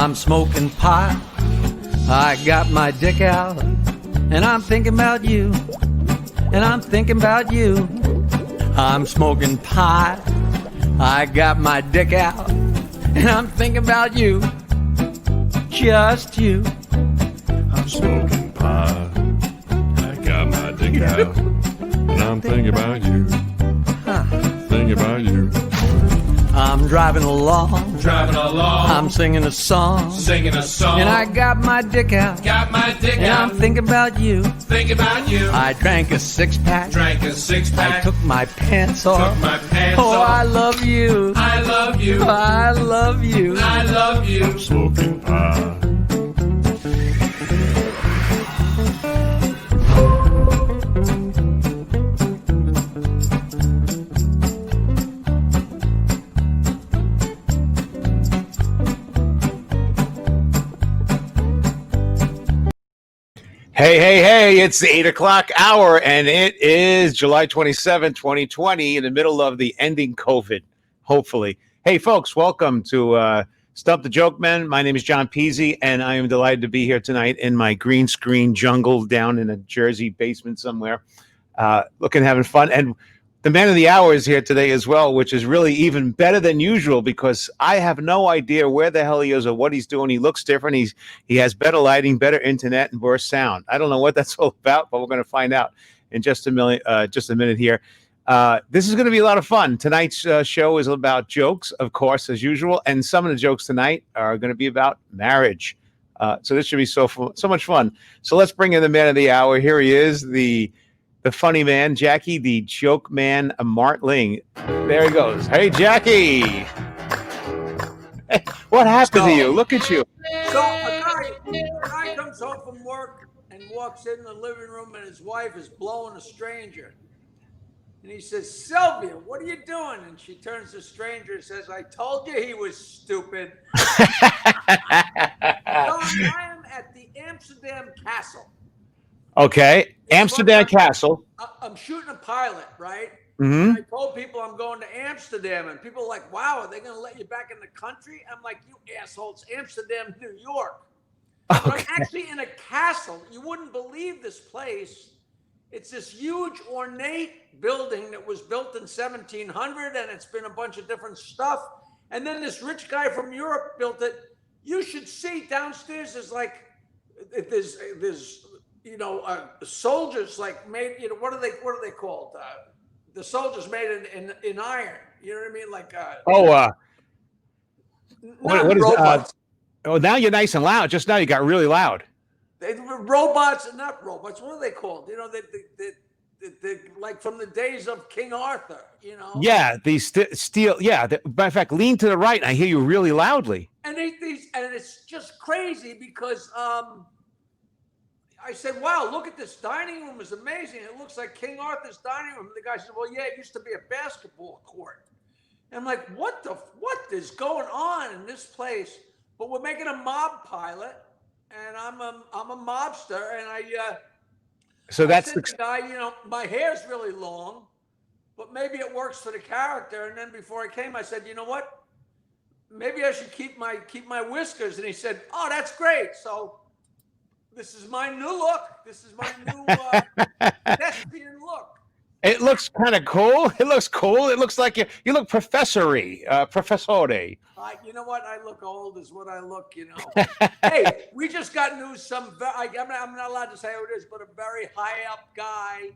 I'm smoking pot, I got my dick out, and I'm thinking about you, and I'm thinking about you. I'm smoking pot, I got my dick out, and I'm thinking about you, just you. I'm smoking pot, I got my dick out, and I'm thinking about you, thinking about you. I'm driving along, I'm singing a song, and I got my dick out, and I'm thinking about you. I drank a six-pack, I took my pants off, I love you, I love you, I love you. I love you. I'm smoking pot. Hey, it's the 8 o'clock hour, and it is July 27, 2020, in the middle of the ending COVID, hopefully. Hey, folks, welcome to Stump The Joke Men. My name is John Peasy, and I am delighted to be here tonight in my green screen jungle down in a Jersey basement somewhere, having fun. And the man of the hour is here today as well, which is really even better than usual because I have no idea where the hell he is or what he's doing. He looks different. He has better lighting, better internet, and worse sound. I don't know what that's all about, but we're going to find out in just a minute here. This is going to be a lot of fun. Tonight's show is about jokes, of course, as usual, and some of the jokes tonight are going to be about marriage. So this should be so much fun. So let's bring in the man of the hour. Here he is, the funny man, Jackie, the joke man, Martling. There he goes. Hey, Jackie. Hey, what happened to you? Look at you. So a guy comes home from work and walks in the living room, and his wife is blowing a stranger. And he says, "Sylvia, what are you doing?" And she turns to the stranger and says, "I told you he was stupid." So I am at the Amsterdam Castle. Okay, Amsterdam Castle. I'm shooting a pilot, right? Mm-hmm. And I told people I'm going to Amsterdam, and people are like, "Wow, are they going to let you back in the country?" I'm like, "You assholes, Amsterdam, New York." Okay. But I'm actually in a castle. You wouldn't believe this place. It's this huge, ornate building that was built in 1700, and it's been a bunch of different stuff. And then this rich guy from Europe built it. You should see downstairs. There's soldiers like made. What are they called? The soldiers made in iron. You know what I mean? Like what is robots? Now you're nice and loud. Just now you got really loud. Robots, not robots. What are they called? They like from the days of King Arthur. Yeah, these steel. Yeah, matter of fact, lean to the right. And I hear you really loudly. And and it's just crazy because I said, "Wow, look at this dining room! It's amazing. It looks like King Arthur's dining room." And the guy said, "Well, yeah, it used to be a basketball court." And I'm like, "What is going on in this place?" But we're making a mob pilot, and I'm a mobster, and So that's the guy. My hair's really long, but maybe it works for the character. And then before I came, I said, "You know what? Maybe I should keep my whiskers." And he said, "Oh, that's great." So this is my new look. This is my new thespian look. It looks kind of cool. It looks cool. It looks like you look professore. You know what? I look old is what I look, Hey, we just got news. I'm not allowed to say who it is, but a very high up guy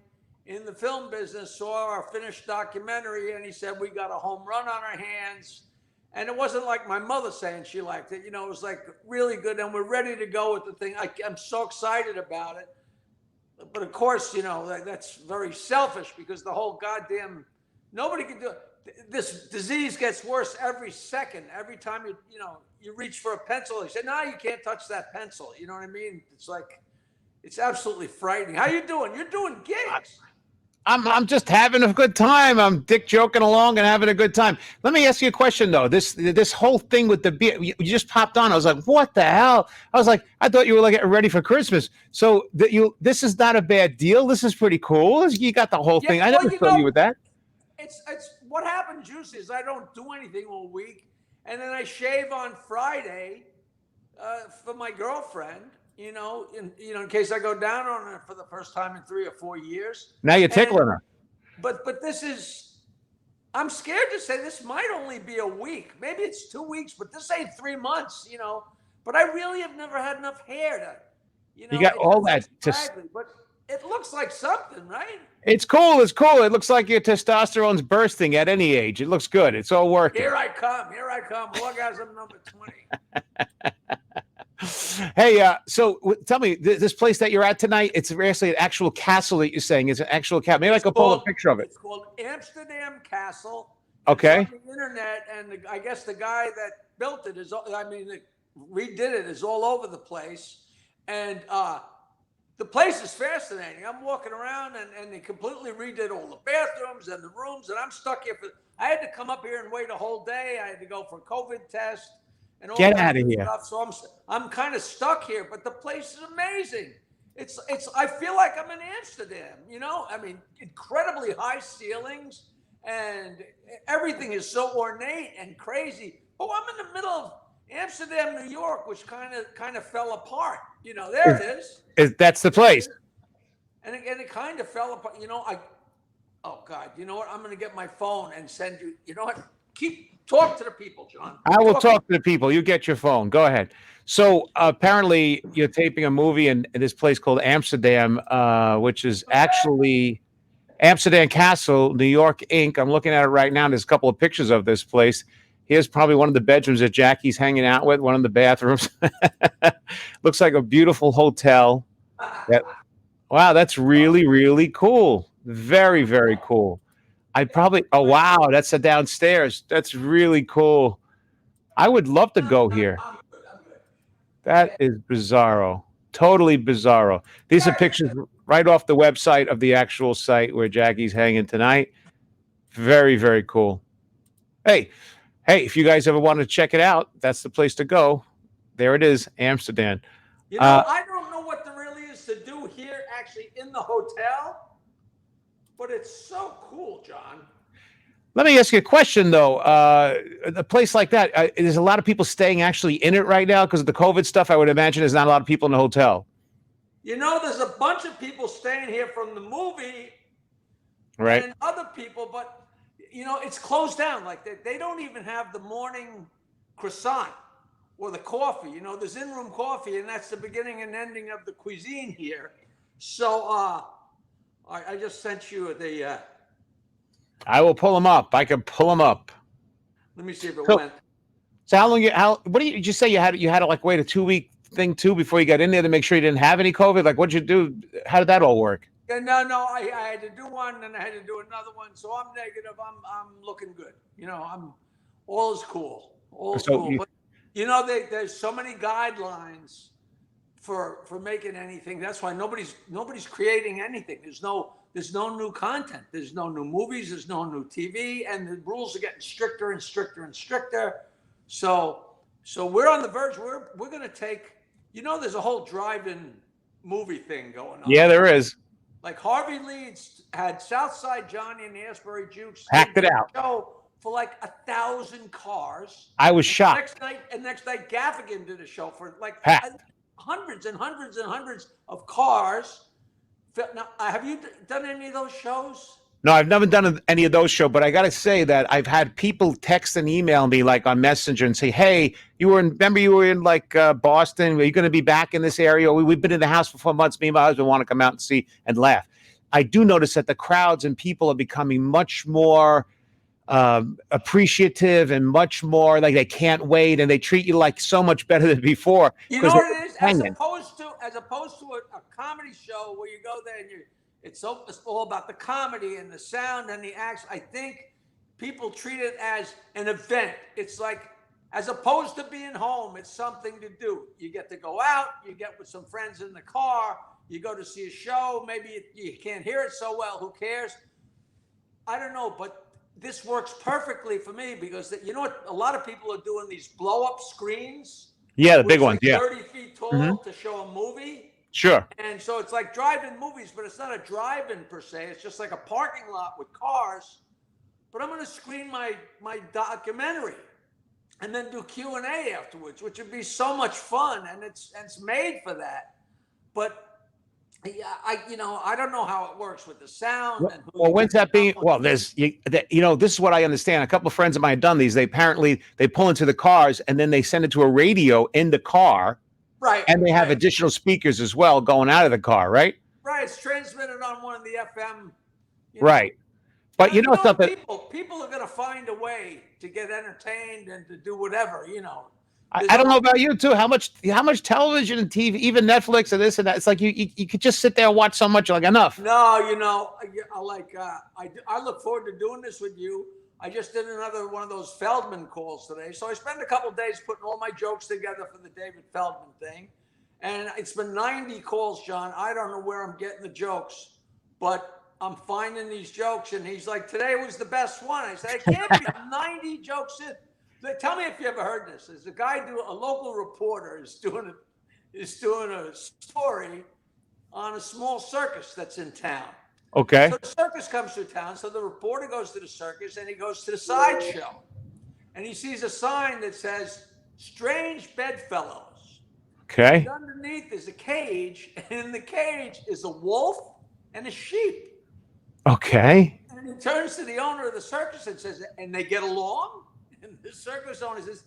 in the film business saw our finished documentary, and he said, "We got a home run on our hands." And it wasn't like my mother saying she liked it. It was like really good, and we're ready to go with the thing. I'm so excited about it. But of course, that's very selfish because the whole goddamn nobody can do it. This disease gets worse every second. Every time you reach for a pencil, they say, "No, you can't touch that pencil." You know what I mean? It's like it's absolutely frightening. How you doing? You're doing gigs. I'm just having a good time. I'm dick joking along and having a good time. Let me ask you a question though. This whole thing with the beer, you just popped on. I was like, what the hell? I was like, I thought you were getting ready for Christmas. So this is not a bad deal. This is pretty cool. You got the whole thing. I never saw you with that. It's what happened, Juicy, is I don't do anything all week, and then I shave on Friday, for my girlfriend. In case I go down on her for the first time in 3 or 4 years. Now you're And- tickling her. But this is. I'm scared to say this might only be a week. Maybe it's 2 weeks, but this ain't 3 months. But I really have never had enough hair to. You got it all looks that to- scraggly, but it looks like something, right? It's cool. It's cool. It looks like your testosterone's bursting at any age. It looks good. It's all working. Here I come. Orgasm number 20. Hey, so tell me, this place that you're at tonight, it's actually an actual castle that you're saying. It's an actual castle. Maybe I could pull a picture of it. It's called Amsterdam Castle. Okay. It's on the internet, and I guess the guy that built it redid it is all over the place. And the place is fascinating. I'm walking around, and they completely redid all the bathrooms and the rooms, and I'm stuck here I had to come up here and wait a whole day. I had to go for a COVID test and all Get that out of here. stuff. So I'm kind of stuck here, but the place is amazing. It's I feel like I'm in Amsterdam, incredibly high ceilings, and everything is so ornate and crazy. Oh, I'm in the middle of Amsterdam, New York, which kind of fell apart. There it is. That's the place. And it kind of fell apart. Oh God, you know what? I'm going to get my phone and send you. You know what? Talk to the people, John. I will talk to the people. You get your phone. Go ahead. So apparently you're taping a movie in this place called Amsterdam, which is actually Amsterdam Castle, New York, Inc. I'm looking at it right now. There's a couple of pictures of this place. Here's probably one of the bedrooms that Jackie's hanging out with, one of the bathrooms. Looks like a beautiful hotel. Wow, that's really, really cool. Very, very cool. Oh, wow, that's a downstairs. That's really cool. I would love to go here. That is bizarro. Totally bizarro. These are pictures right off the website of the actual site where Jackie's hanging tonight. Very, very cool. Hey, if you guys ever want to check it out, that's the place to go. There it is, Amsterdam. I don't know what there really is to do here, actually, in the hotel, but it's so cool, John. Let me ask you a question, though. A place like that, there's a lot of people staying actually in it right now because of the COVID stuff. I would imagine there's not a lot of people in the hotel. There's a bunch of people staying here from the movie, right? And other people, but it's closed down. Like they don't even have the morning croissant or the coffee. There's in-room coffee, and that's the beginning and ending of the cuisine here. So I just sent you the. I will pull them up. I can pull them up. Let me see if it went. So what did you just say? You had to like wait a 2-week thing too before you got in there to make sure you didn't have any COVID? Like, what'd you do? How did that all work? Yeah, no, I had to do one, and I had to do another one. So I'm negative. I'm looking good. All is cool. All is cool. But there's so many guidelines for making anything. That's why nobody's creating anything. There's no new content. There's no new movies. There's no new TV, and the rules are getting stricter and stricter and stricter. So we're on the verge. We're going to take. There's a whole drive-in movie thing going on. Yeah, there is. Like Harvey Leeds had Southside Johnny and the Asbury Jukes hacked it out show for like 1,000 cars. I was shocked. Next night, Gaffigan did a show for like packed. Hundreds and hundreds and hundreds of cars. Now, have you done any of those shows? No, I've never done any of those shows, but I got to say that I've had people text and email me like on Messenger and say, hey, remember you were in like Boston? Are you going to be back in this area? We've been in the house for 4 months. Me and my husband want to come out and see and laugh. I do notice that the crowds and people are becoming much more appreciative and much more like they can't wait, and they treat you like so much better than before. You know what it is? As opposed to a comedy show where you go there and it's all about the comedy and the sound and the acts. I think people treat it as an event. It's like, as opposed to being home, it's something to do. You get to go out, you get with some friends in the car, you go to see a show. Maybe you can't hear it so well. Who cares? I don't know, but this works perfectly for me because you know what? A lot of people are doing these blow-up screens. Yeah, the big ones. Like yeah, 30 feet tall to show a movie. Sure. And so it's like drive-in movies, but it's not a drive-in per se. It's just like a parking lot with cars. But I'm going to screen my documentary. and then do Q&A afterwards, which would be so much fun, and it's made for that. But yeah, I don't know how it works with the sound and who Well, you when's get that being? on. Well, there's this is what I understand. A couple of friends of mine have done these. They apparently they pull into the cars and then they send it to a radio in the car, Right, and they have right, additional speakers as well going out of the car, right? right. It's transmitted on one of the FM, you know. Right. But you know something? People are going to find a way to get entertained and to do whatever, you know. I don't know about you too. How much television and TV, even Netflix and this and that. It's like you could just sit there and watch so much. Like enough. No, I look forward to doing this with you. I just did another one of those Feldman calls today. So I spent a couple of days putting all my jokes together for the David Feldman thing. And it's been 90 calls, John. I don't know where I'm getting the jokes, but I'm finding these jokes. And he's like, today was the best one. I said, I can't be 90 jokes in. Tell me if you ever heard this. There's a local reporter is doing a story on a small circus that's in town. Okay. So the circus comes to town. So the reporter goes to the circus and he goes to the sideshow. And he sees a sign that says, strange bedfellows. Okay. And underneath is a cage. And in the cage is a wolf and a sheep. Okay. And he turns to the owner of the circus and says, and they get along? And the circus owner says,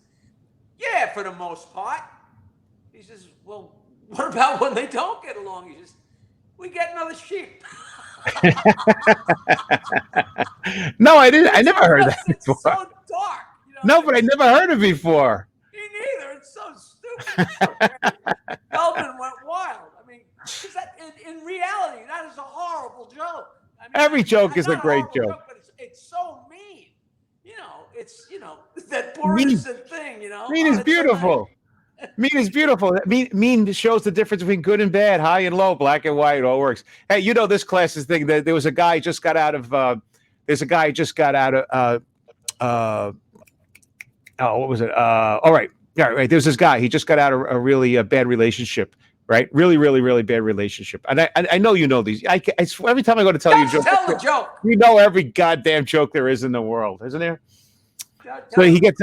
yeah, for the most part. He says, well, what about when they don't get along? He says, we get another sheep. No, I didn't. I never heard that It's before. so dark. You know, No, but I never heard it before. Me neither. It's so stupid. It's so crazy. Melvin went wild. I mean, is that in reality, that is a horrible joke. I mean, Every joke is a not great horrible joke. But it's so mean. It's that poor innocent thing. Mean is it's so beautiful. Mean is beautiful. Mean shows the difference between good and bad, high and low, black and white. It all works. Hey, this class's thing. There was a guy just got out of. There's a guy just got out of. What was it? All right. Yeah, right. There's this guy. He just got out of a really bad relationship. Right. Really, really, really bad relationship. And I know you know these. I swear, every time I go to tell you a joke, tell the joke. you know every goddamn joke there is in the world, isn't there? So he gets.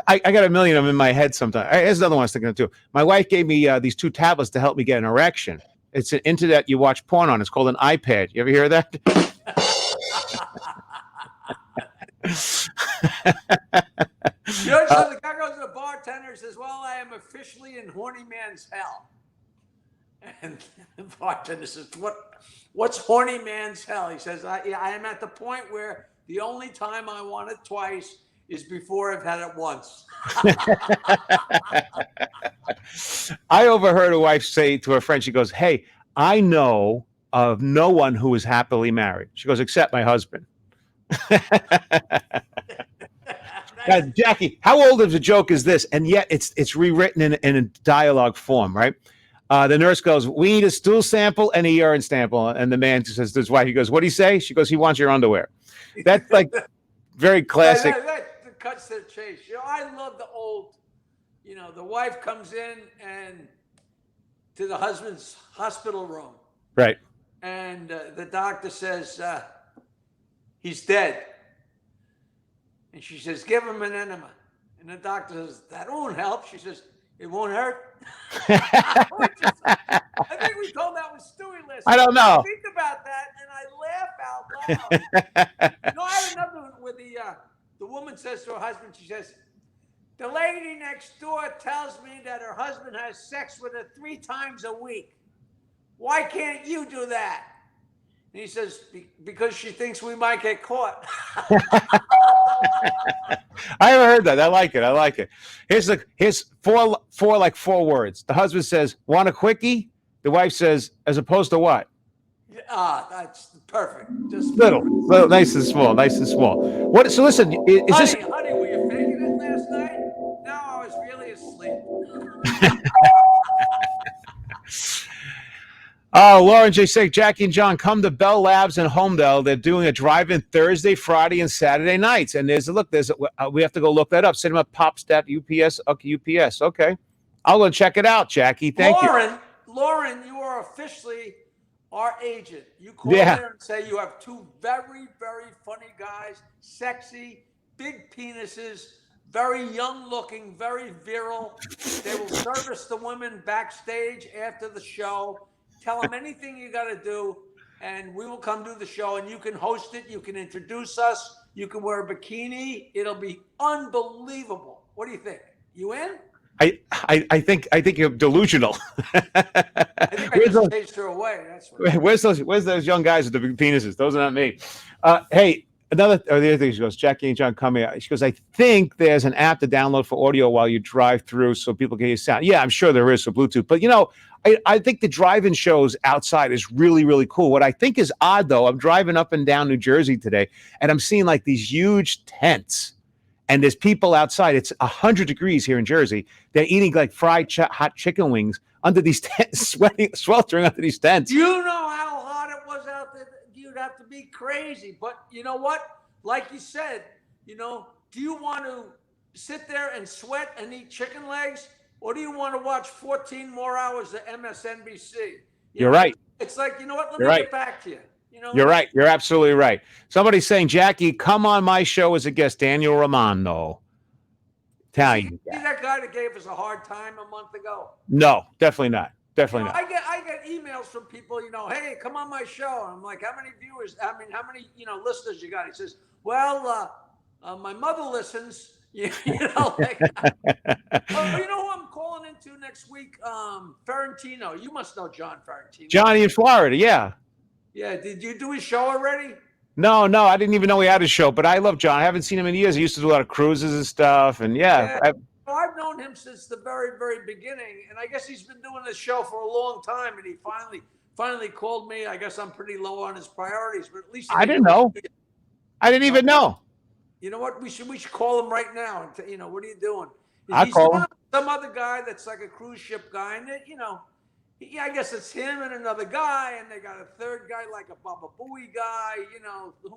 I got a million of them in my head sometimes. Here's another one I was thinking of too. My wife gave me these 2 tablets to help me get an erection. It's an internet you watch porn on. It's called an iPad. You ever hear of that? So the guy goes to the bartender and says, well, I am officially in horny man's hell. And the bartender says, what's horny man's hell? He says, I am at the point where the only time I want it twice is before I've had it once. I overheard a wife say to her friend, she goes, hey, I know of no one who is happily married. She goes, except my husband. Now, Jackie, how old of a joke is this? And yet it's rewritten in a dialogue form, right? The nurse goes, we need a stool sample and a urine sample. And the man says to his wife, he goes, what'd he say? She goes, he wants your underwear. That's like very classic. That cuts to the chase. I love the old, the wife comes in and to the husband's hospital room. Right. And the doctor says, he's dead. And she says, give him an enema. And the doctor says, that won't help. She says, it won't hurt. I think we told that with Stewie last. I don't know. I think about that and I laugh out loud. I had another one where the woman says to her husband, she says, the lady next door tells me that her husband has sex with her 3 times a week. Why can't you do that? And he says, because she thinks we might get caught. I haven't heard that. I like it. Here's four words. The husband says, want a quickie? The wife says, as opposed to what? That's perfect. Just Little, nice and small. What? So listen, is honey, were you faking it last night? No, I was really asleep. Oh, Lauren J. Say, Jackie and John, come to Bell Labs in Homedale. They're doing a drive-in Thursday, Friday, and Saturday nights. And we have to go look that up. Cinema Pops UPS. Okay, UPS. Okay. I'll go check it out, Jackie. Thank you. Lauren, you are officially our agent. You call there and say you have 2 very, very funny guys, sexy, big penises, very young looking, very virile. They will service the women backstage after the show. Tell them anything you got to do, and we will come do the show. And you can host it. You can introduce us. You can wear a bikini. It'll be unbelievable. What do you think? You in? I think you're delusional. I think I just chased her away. That's what. Where's those young guys with the big penises? Those are not me. Hey, the other thing, she goes, Jackie and John, come here. She goes, I think there's an app to download for audio while you drive through so people can hear sound. Yeah, I'm sure there is for Bluetooth. But, I think the drive-in shows outside is really, really cool. What I think is odd, though, I'm driving up and down New Jersey today, and I'm seeing like these huge tents. And there's people outside. It's 100 degrees here in Jersey. They're eating like fried hot chicken wings under these tents, sweltering under these tents. You know how hot it was out there? You'd have to be crazy. But you know what? Like you said, do you want to sit there and sweat and eat chicken legs? Or do you want to watch 14 more hours of MSNBC? You're right. It's like, you know what? Let You're me right. get back to you. You're right. You're absolutely right. Somebody's saying, Jackie, come on my show as a guest, Daniel Romano. Italian. See that guy that gave us a hard time a month ago? No, definitely not. Definitely not. I get emails from people, hey, come on my show. I'm like, how many viewers? How many listeners you got? He says, well, my mother listens. Like, oh, you know who I'm calling into next week? Ferrantino. You must know John Ferrantino. Johnny in Florida, yeah. Yeah, did you do his show already? No, I didn't even know he had a show, but I love John. I haven't seen him in years. He used to do a lot of cruises and stuff, and I've known him since the very, very beginning, and I guess he's been doing this show for a long time, and he finally called me. I guess I'm pretty low on his priorities, but at least I didn't know. I didn't even know. You know what? We should call him right now. And what are you doing? I'll call him. Some other guy that's like a cruise ship guy, and I guess it's him and another guy, and they got a third guy like a Baba Booey guy,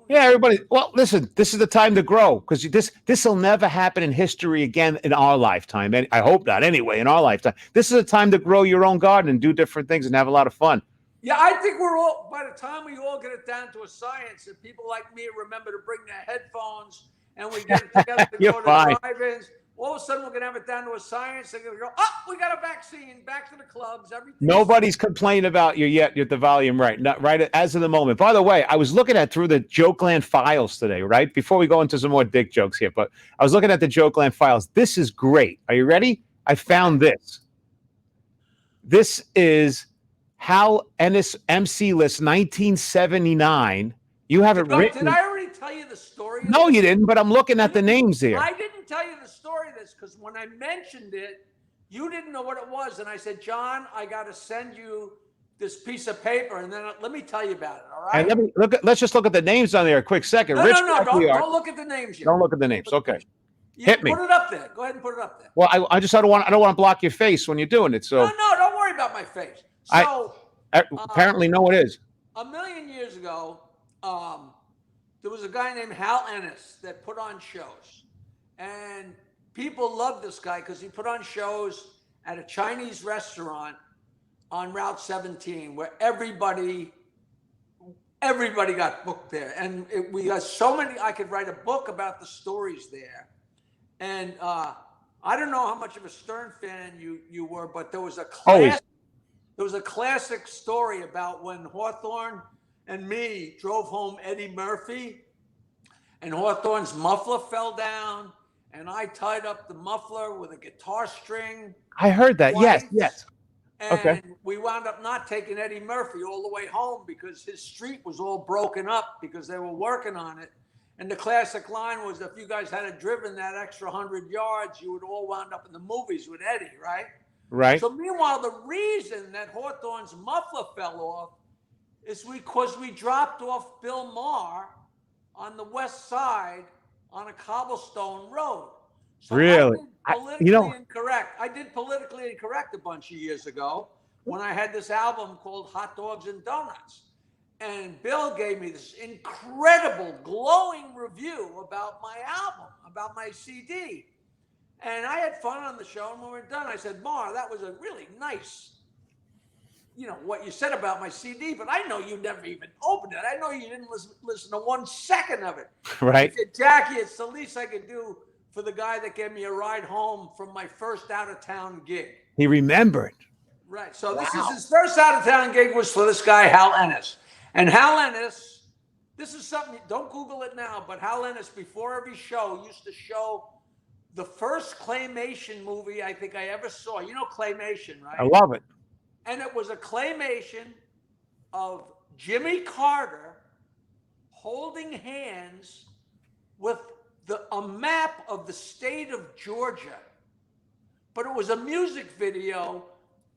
Yeah, everybody. Well, listen, this is the time to grow because this will never happen in history again in our lifetime. And I hope not anyway, in our lifetime. This is a time to grow your own garden and do different things and have a lot of fun. Yeah, I think we're all, by the time we all get it down to a science, and people like me remember to bring their headphones and we get it together to go to the drive-ins, all of a sudden we're going to have it down to a science. They're going to go, we got a vaccine, back to the clubs, everything. Nobody's complaining about you yet. You're at the volume right, not right as of the moment. By the way, I was looking through the Jokeland files today, right? Before we go into some more dick jokes here, but I was looking at the Jokeland files. This is great. Are you ready? I found this. This is Hal Ennis MC list 1979. You have it written. Did I already tell you the story? No, you didn't, but I'm looking at the names here. I didn't tell you the story of this because when I mentioned it, you didn't know what it was. And I said, John, I got to send you this piece of paper. And then let me tell you about it. All right. And let's just look at the names on there a quick second. No, don't look at the names yet. Don't look at the names. Okay. Hit me. Put it up there. Go ahead and put it up there. Well, I don't want to block your face when you're doing it. So no, don't worry about my face. So apparently, no, it is. A million years ago, there was a guy named Hal Ennis that put on shows, and people loved this guy because he put on shows at a Chinese restaurant on Route 17 where everybody got booked there, and we got so many. I could write a book about the stories there, and I don't know how much of a Stern fan you were, but there was a classic story about when Hawthorne and me drove home Eddie Murphy, and Hawthorne's muffler fell down, and I tied up the muffler with a guitar string. I heard that. Yes. And we wound up not taking Eddie Murphy all the way home because his street was all broken up because they were working on it. And the classic line was, if you guys had driven that extra 100 yards, you would all wound up in the movies with Eddie, right? Right. So meanwhile, the reason that Hawthorne's muffler fell off is because we dropped off Bill Maher on the west side on a cobblestone road. So really? Incorrect. I did politically incorrect a bunch of years ago when I had this album called Hot Dogs and Donuts. And Bill gave me this incredible, glowing review about my album, about my CD. And I had fun on the show, and when we were done, I said, Mar, that was a really nice, what you said about my CD, but I know you never even opened it. I know you didn't listen to 1 second of it. Right. I said, Jackie, it's the least I could do for the guy that gave me a ride home from my first out-of-town gig. He remembered. Right. So this is his first out-of-town gig was for this guy, Hal Ennis. And Hal Ennis, this is something, don't Google it now, but Hal Ennis, before every show, used to show the first claymation movie I think I ever saw. You know claymation, right? I love it. And it was a claymation of Jimmy Carter holding hands with a map of the state of Georgia. But it was a music video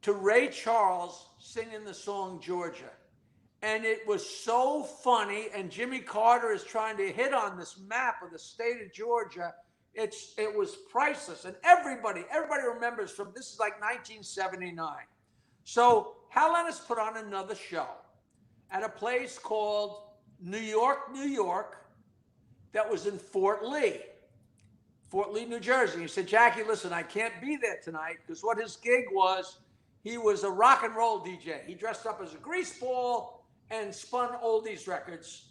to Ray Charles singing the song Georgia. And it was so funny. And Jimmy Carter is trying to hit on this map of the state of Georgia. It was priceless. And everybody remembers from, this is like 1979. So Hal Ennis put on another show at a place called New York, New York, that was in Fort Lee, New Jersey. He said, Jackie, listen, I can't be there tonight because what his gig was, he was a rock and roll DJ. He dressed up as a greaseball and spun oldies records.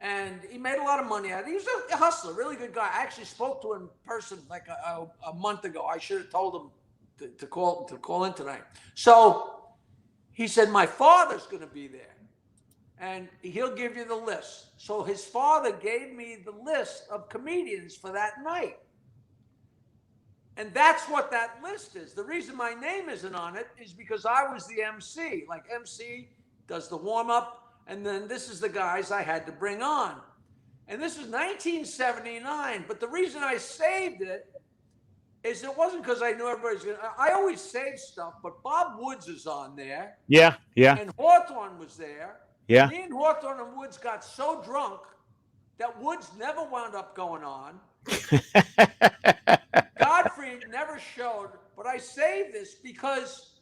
And he made a lot of money out of it. He was a hustler, really good guy. I actually spoke to him in person like a month ago. I should have told him to call in tonight. So he said, my father's going to be there. And he'll give you the list. So his father gave me the list of comedians for that night. And that's what that list is. The reason my name isn't on it is because I was the MC. Like MC does the warm-up, and then this is the guys I had to bring on. And this was 1979, but the reason I saved it is it wasn't because I knew everybody's going to. I always save stuff, but Bob Woods is on there. Yeah, yeah. And Hawthorne was there. Yeah. Me and Hawthorne and Woods got so drunk that Woods never wound up going on. Godfrey never showed, but I saved this because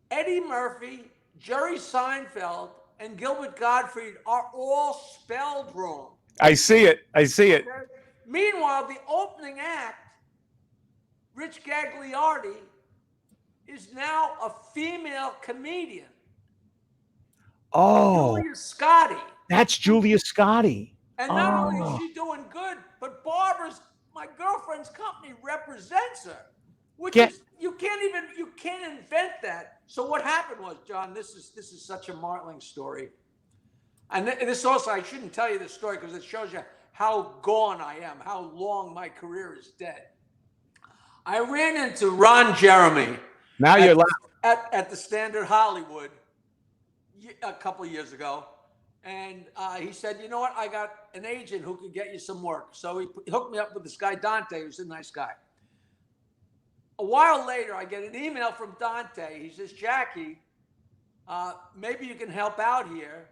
Eddie Murphy, Jerry Seinfeld, and Gilbert Gottfried are all spelled wrong. I see it. Meanwhile, the opening act, Rich Gagliardi, is now a female comedian. Oh, Julia Scotti. that's Julia Scotti. And not only is she doing good, but Barbara's, my girlfriend's company, represents her. Which is, you can't invent that. So what happened was, John, this is such a martling story. And this also, I shouldn't tell you this story because it shows you how gone I am, how long my career is dead. I ran into Ron Jeremy. Now you're laughing. At the Standard Hollywood a couple of years ago. And he said, you know what? I got an agent who could get you some work. So he hooked me up with this guy, Dante, who's a nice guy. A while later, I get an email from Dante. He says, Jackie, maybe you can help out here.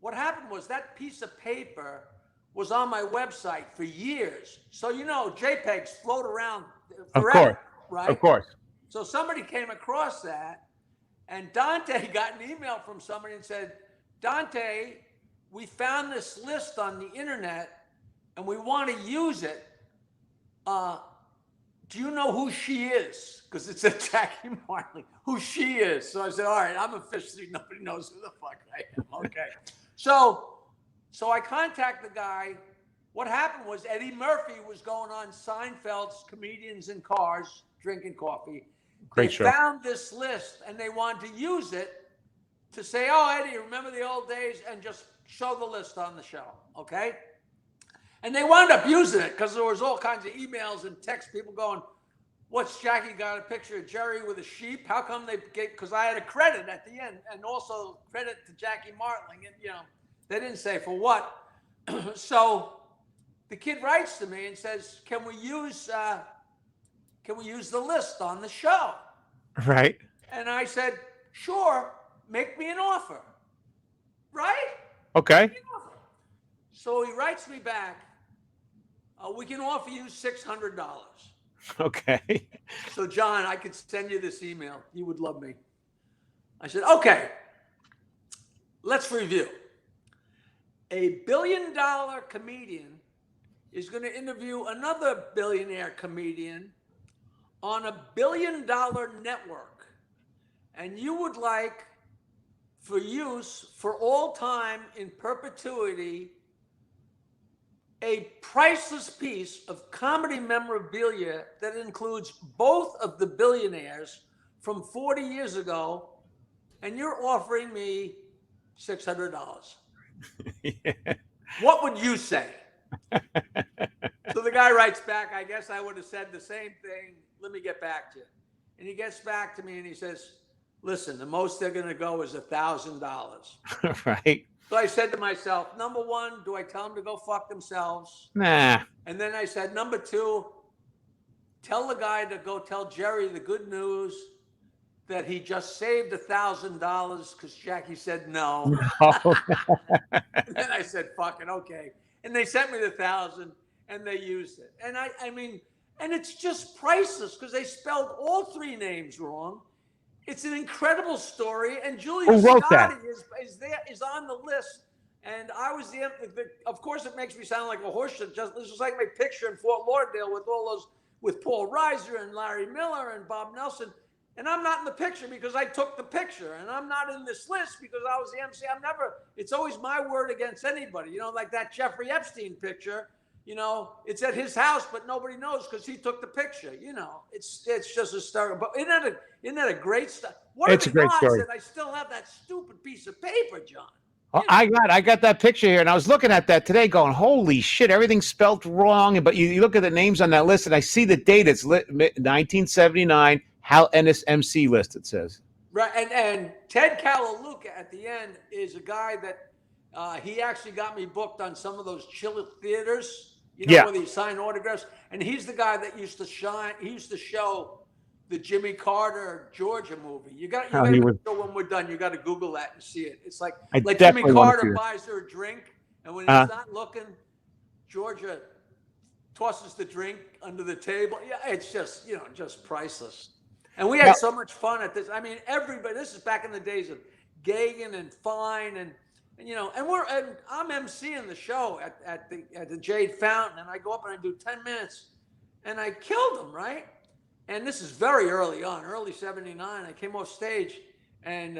What happened was that piece of paper was on my website for years. So, you know, JPEGs float around forever, of course, right? Of course. So somebody came across that, and Dante got an email from somebody and said, Dante, we found this list on the internet, and we want to use it. Do you know who she is? Because it said Jackie Martling, who she is. So I said, all right, I'm officially, nobody knows who the fuck I am. Okay. So I contact the guy. What happened was Eddie Murphy was going on Seinfeld's Comedians in Cars, drinking coffee. Great show. They found this list, and they wanted to use it to say, oh, Eddie, remember the old days? And just show the list on the show, okay? And they wound up using it because there was all kinds of emails and texts, people going, what's Jackie got a picture of Jerry with a sheep? How come they gave, because I had a credit at the end and also credit to Jackie Martling. And, you know, they didn't say for what. So the kid writes to me and says, can we use the list on the show? Right. And I said, sure, make me an offer. Right? Okay. So he writes me back, we can offer you $600. Okay. So, John, I could send you this email. You would love me. I said, okay, let's review. A billion-dollar comedian is going to interview another billionaire comedian on a billion-dollar network. And you would like, for use for all time in perpetuity, a priceless piece of comedy memorabilia that includes both of the billionaires from 40 years ago, and you're offering me $600. What would you say? So the guy writes back, I guess I would have said the same thing. Let me get back to you. And he gets back to me and he says, listen, the most they're going to go is $1,000. Right. So I said to myself, number one, do I tell them to go fuck themselves? Nah. And then I said, number two, tell the guy to go tell Jerry the good news that he just saved $1,000 because Jackie said no. And then I said, fuck it, okay. And they sent me the 1,000 and they used it. And I mean, and it's just priceless because they spelled all three names wrong. It's an incredible story, and Julia Scotti is on the list. And I was of course, it makes me sound like a horse shit. This was like my picture in Fort Lauderdale with all those, with Paul Reiser and Larry Miller and Bob Nelson. And I'm not in the picture because I took the picture, and I'm not in this list because I was the MC. It's always my word against anybody. Like that Jeffrey Epstein picture. It's at his house, but nobody knows because he took the picture. It's just hysterical. But isn't that a great stuff? It's a great story. That I still have that stupid piece of paper, John. Oh, I got that picture here, and I was looking at that today, going, "Holy shit! Everything's spelled wrong." But you look at the names on that list, and I see the date. It's 1979 Hal Ennis MC list. It says right, and Ted Kalalooka at the end is a guy that he actually got me booked on some of those chiller theaters. Where they sign autographs. And he's the guy that used to shine. He used to show the Jimmy Carter Georgia movie. You got to when we're done, you got to Google that and see it. It's like Jimmy Carter buys her a drink, and when he's not looking, Georgia tosses the drink under the table. Yeah, it's just just priceless. And we had so much fun at this. I mean, everybody. This is back in the days of Gagan and Fine and I'm emceeing the show at the Jade Fountain, and I go up and I do 10 minutes, and I killed him, right? And this is very early on, early '79. I came off stage, and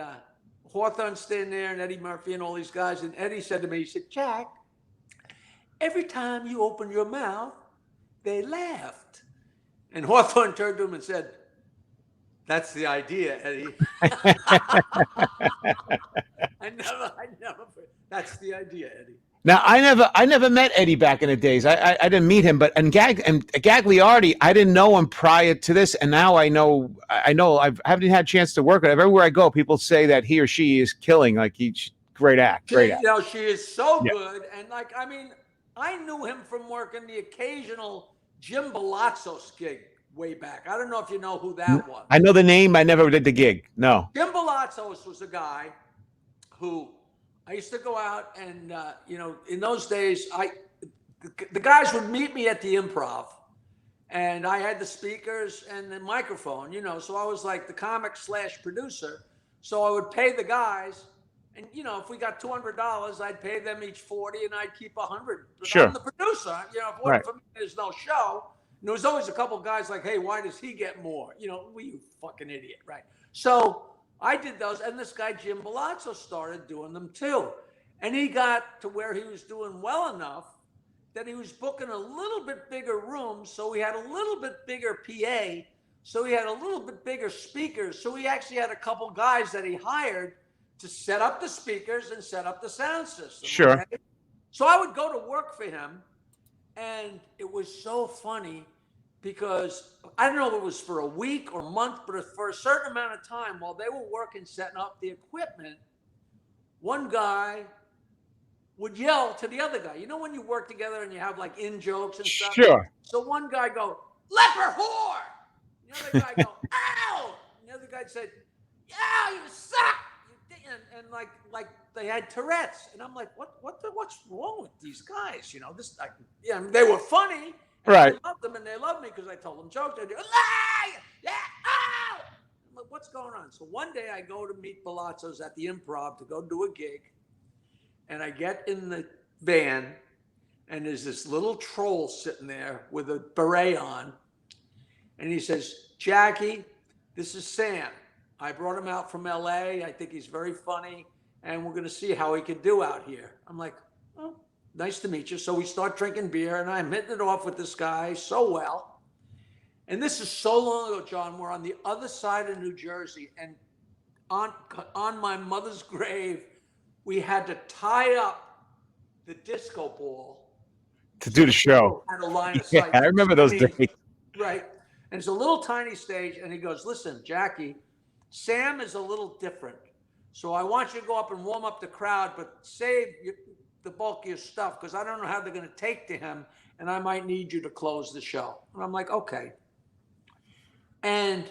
Hawthorne's standing there, and Eddie Murphy, and all these guys. And Eddie said to me, he said, Jack, every time you open your mouth, they laughed. And Hawthorne turned to him and said, that's the idea, Eddie. I never. That's the idea, Eddie. Now, I never met Eddie back in the days. I didn't meet him, but Gagliardi, I didn't know him prior to this, and now I know I haven't had a chance to work with him. Everywhere I go, people say that he or she is killing. Like he's great act. She is so good, and I knew him from working the occasional Jim Balatzos gig way back. I don't know if you know who that was. I know the name. I never did the gig. No. Jim Balatzos was a guy who I used to go out and, in those days, the guys would meet me at the Improv, and I had the speakers and the microphone, so I was like the comic / producer. So I would pay the guys, and, if we got $200, I'd pay them each 40 and I'd keep 100. But sure. I'm the producer, if it wasn't for me, there's no show. And there was always a couple guys like, hey, why does he get more? You fucking idiot, right? So I did those, and this guy, Jim Balatzos, started doing them too. And he got to where he was doing well enough that he was booking a little bit bigger rooms, so he had a little bit bigger PA, so he had a little bit bigger speakers, so he actually had a couple guys that he hired to set up the speakers and set up the sound system. Sure. Okay? So I would go to work for him, and it was so funny because I don't know if it was for a week or a month, but for a certain amount of time while they were working, setting up the equipment, one guy would yell to the other guy. When you work together and you have like in jokes and stuff? Sure. So one guy go, leper whore. The other guy go, ow. And the other guy said, yeah, you suck. And like they had Tourette's. And I'm like, what's wrong with these guys? They were funny. Right. I loved them, and they loved me because I told them jokes. They do, yeah, ow. I'm like, what's going on? So one day I go to meet Balatzos at the Improv to go do a gig, and I get in the van, and there's this little troll sitting there with a beret on, and he says, Jackie, this is Sam. I brought him out from LA. I think he's very funny, and we're going to see how he can do out here. I'm like, oh, nice to meet you. So we start drinking beer, and I'm hitting it off with this guy so well. And this is so long ago, John. We're on the other side of New Jersey, and on my mother's grave, we had to tie up the disco ball to do the show. Had a line of Yeah, sight. I remember those days. Right. And it's a little tiny stage, and he goes, listen, Jackie, Sam is a little different. So I want you to go up and warm up the crowd, but save the bulk of your stuff, because I don't know how they're going to take to him, and I might need you to close the show. And I'm like, okay. And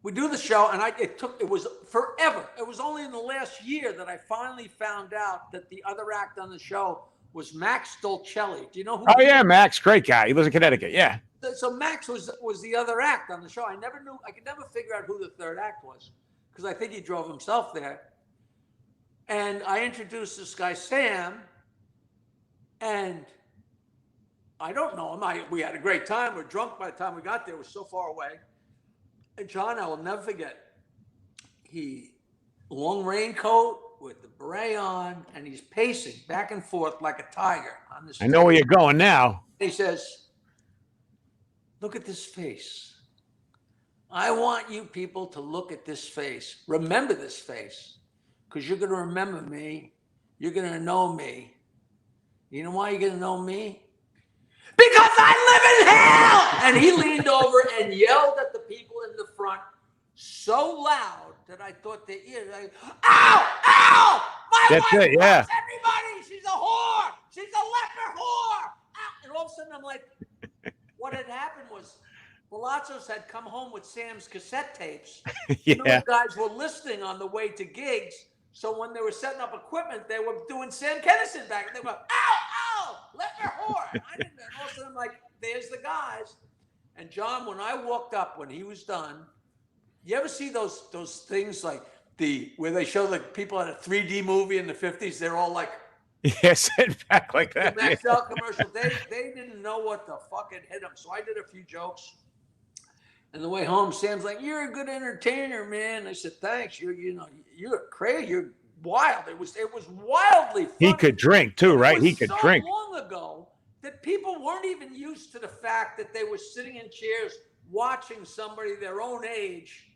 we do the show, and it was forever. It was only in the last year that I finally found out that the other act on the show was Max Dolcelli. Do you know who? Oh yeah, Max, great guy. He lives in Connecticut. Yeah. So Max was the other act on the show. I could never figure out who the third act was, because I think he drove himself there. And I introduced this guy, Sam, and I don't know him. We had a great time. We're drunk by the time we got there. It was so far away. And John, I will never forget. Long raincoat with the beret on, and he's pacing back and forth like a tiger on the stage. I know where you're going now. He says, look at this face. I want you people to look at this face. Remember this face, because you're going to remember me. You're going to know me. You know why you're going to know me? Because I live in hell! And he leaned over and yelled at the people in the front so loud that I thought their ears, like, ow, ow! My wife it, yeah. loves everybody! She's a whore! She's a leper whore! Ow! And all of a sudden I'm like, what had happened was Palazzos had come home with Sam's cassette tapes. Yeah. The guys were listening on the way to gigs. So when they were setting up equipment, they were doing Sam Kinison back. And they were, ow, ow, leper whore. And I didn't know. And all of a sudden I'm like, there's the guys. And John, when I walked up, when he was done, you ever see those things like where they show the people at a 3D movie in the 50s? They're all like, yeah, sit back like that. the Maxell commercial. They didn't know what the fuck had hit them. So I did a few jokes. And the way home, Sam's like, "You're a good entertainer, man." I said, "Thanks. You're crazy. You're wild." It was wildly funny. He could drink too, right? He could drink. Long ago that people weren't even used to the fact that they were sitting in chairs watching somebody their own age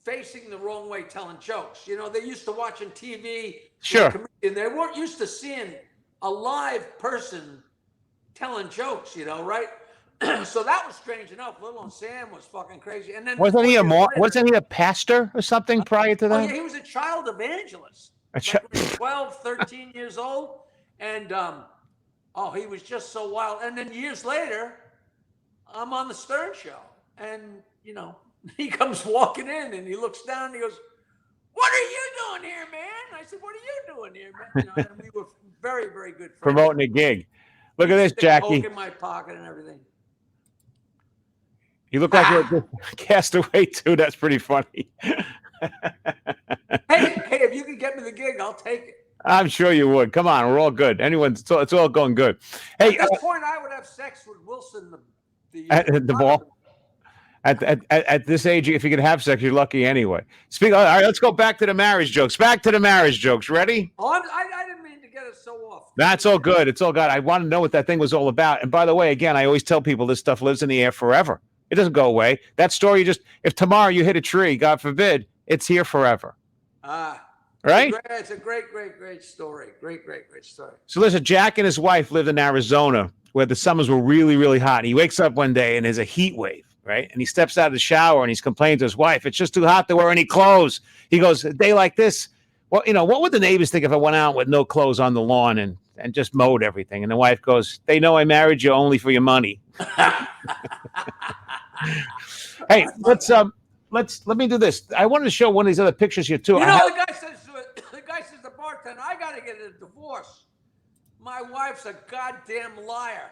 facing the wrong way telling jokes. You know, they're used to watching TV. Sure. And they weren't used to seeing a live person telling jokes, you know, right? So that was strange enough. Little and Sam was fucking crazy. And then Wasn't he a pastor or something prior to that? Oh, yeah, he was a child evangelist. Like when he was 12, 13 years old. And he was just so wild. And then years later, I'm on the Stern Show. And, you know, he comes walking in and he looks down and he goes, "What are you doing here, man?" I said, "What are you doing here, man?" You know, and we were very, very good friends. Promoting a gig. Look at this, Jackie. Coke in my pocket and everything. You look like you're a castaway too. That's pretty funny. hey, if you could get me the gig, I'll take it. I'm sure you would. Come on, we're all good. It's all going good. Hey, at this point, I would have sex with Wilson, the ball. At this age, if you can have sex, you're lucky anyway. All right, let's go back to the marriage jokes. Back to the marriage jokes. Ready? Oh, I didn't mean to get it so off. That's all good. It's all good. I want to know what that thing was all about. And by the way, again, I always tell people this stuff lives in the air forever. It doesn't go away. That story, if tomorrow you hit a tree, God forbid, it's here forever. Right? It's a great story. Great story. So listen, Jack and his wife lived in Arizona where the summers were really, really hot. And he wakes up one day and there's a heat wave, right? And he steps out of the shower and he's complaining to his wife, "It's just too hot to wear any clothes." He goes, "A day like this, well, you know, what would the neighbors think if I went out with no clothes on the lawn and just mowed everything?" And the wife goes, "They know I married you only for your money." Hey, let me do this. I wanted to show one of these other pictures here too. You know, the guy says to the bartender, "I got to get a divorce. My wife's a goddamn liar.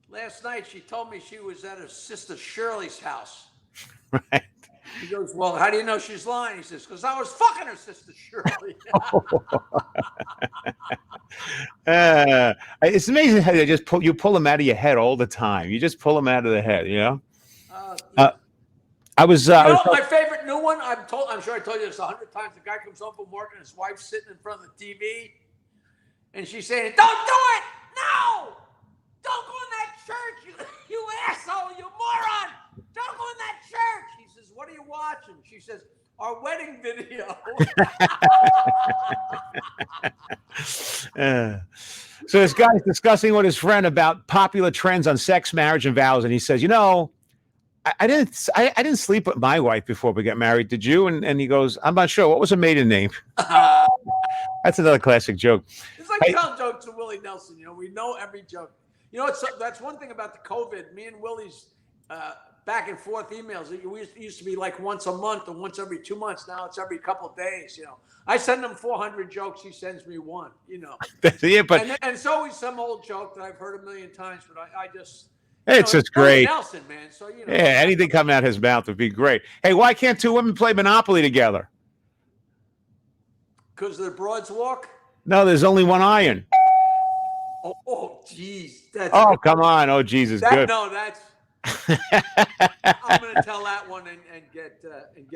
Last night she told me she was at her sister Shirley's house." Right. He goes, "Well, how do you know she's lying?" He says, "Because I was fucking her sister Shirley." It's amazing how you pull them out of your head all the time. You just pull them out of the head, you know. My favorite new one. I'm sure I told you this 100 times. The guy comes home from work and his wife's sitting in front of the TV, And she's saying, "Don't do it! No! Don't go in that church, you asshole, you moron! Don't go in that church!" He says, "What are you watching?" She says, "Our wedding video." So this guy's discussing with his friend about popular trends on sex, marriage, and vows, and he says, I didn't sleep with my wife before we got married. Did you? And he goes, "I'm not sure. What was her maiden name?" That's another classic joke. It's like telling jokes to Willie Nelson. We know every joke. That's one thing about the COVID. Me and Willie's back and forth emails. It used to be like once a month or once every 2 months. Now it's every couple of days. I send him 400 jokes. He sends me one. Yeah, but and it's always some old joke that I've heard a million times. But I just. It's just great. Nelson, man. So yeah, anything coming out his mouth would be great. Hey, why can't two women play Monopoly together? Because the broads walk. No, there's only one iron. Oh, geez. Oh, come on. Oh, Jesus, good. No, that's. I'm going to tell that one and get.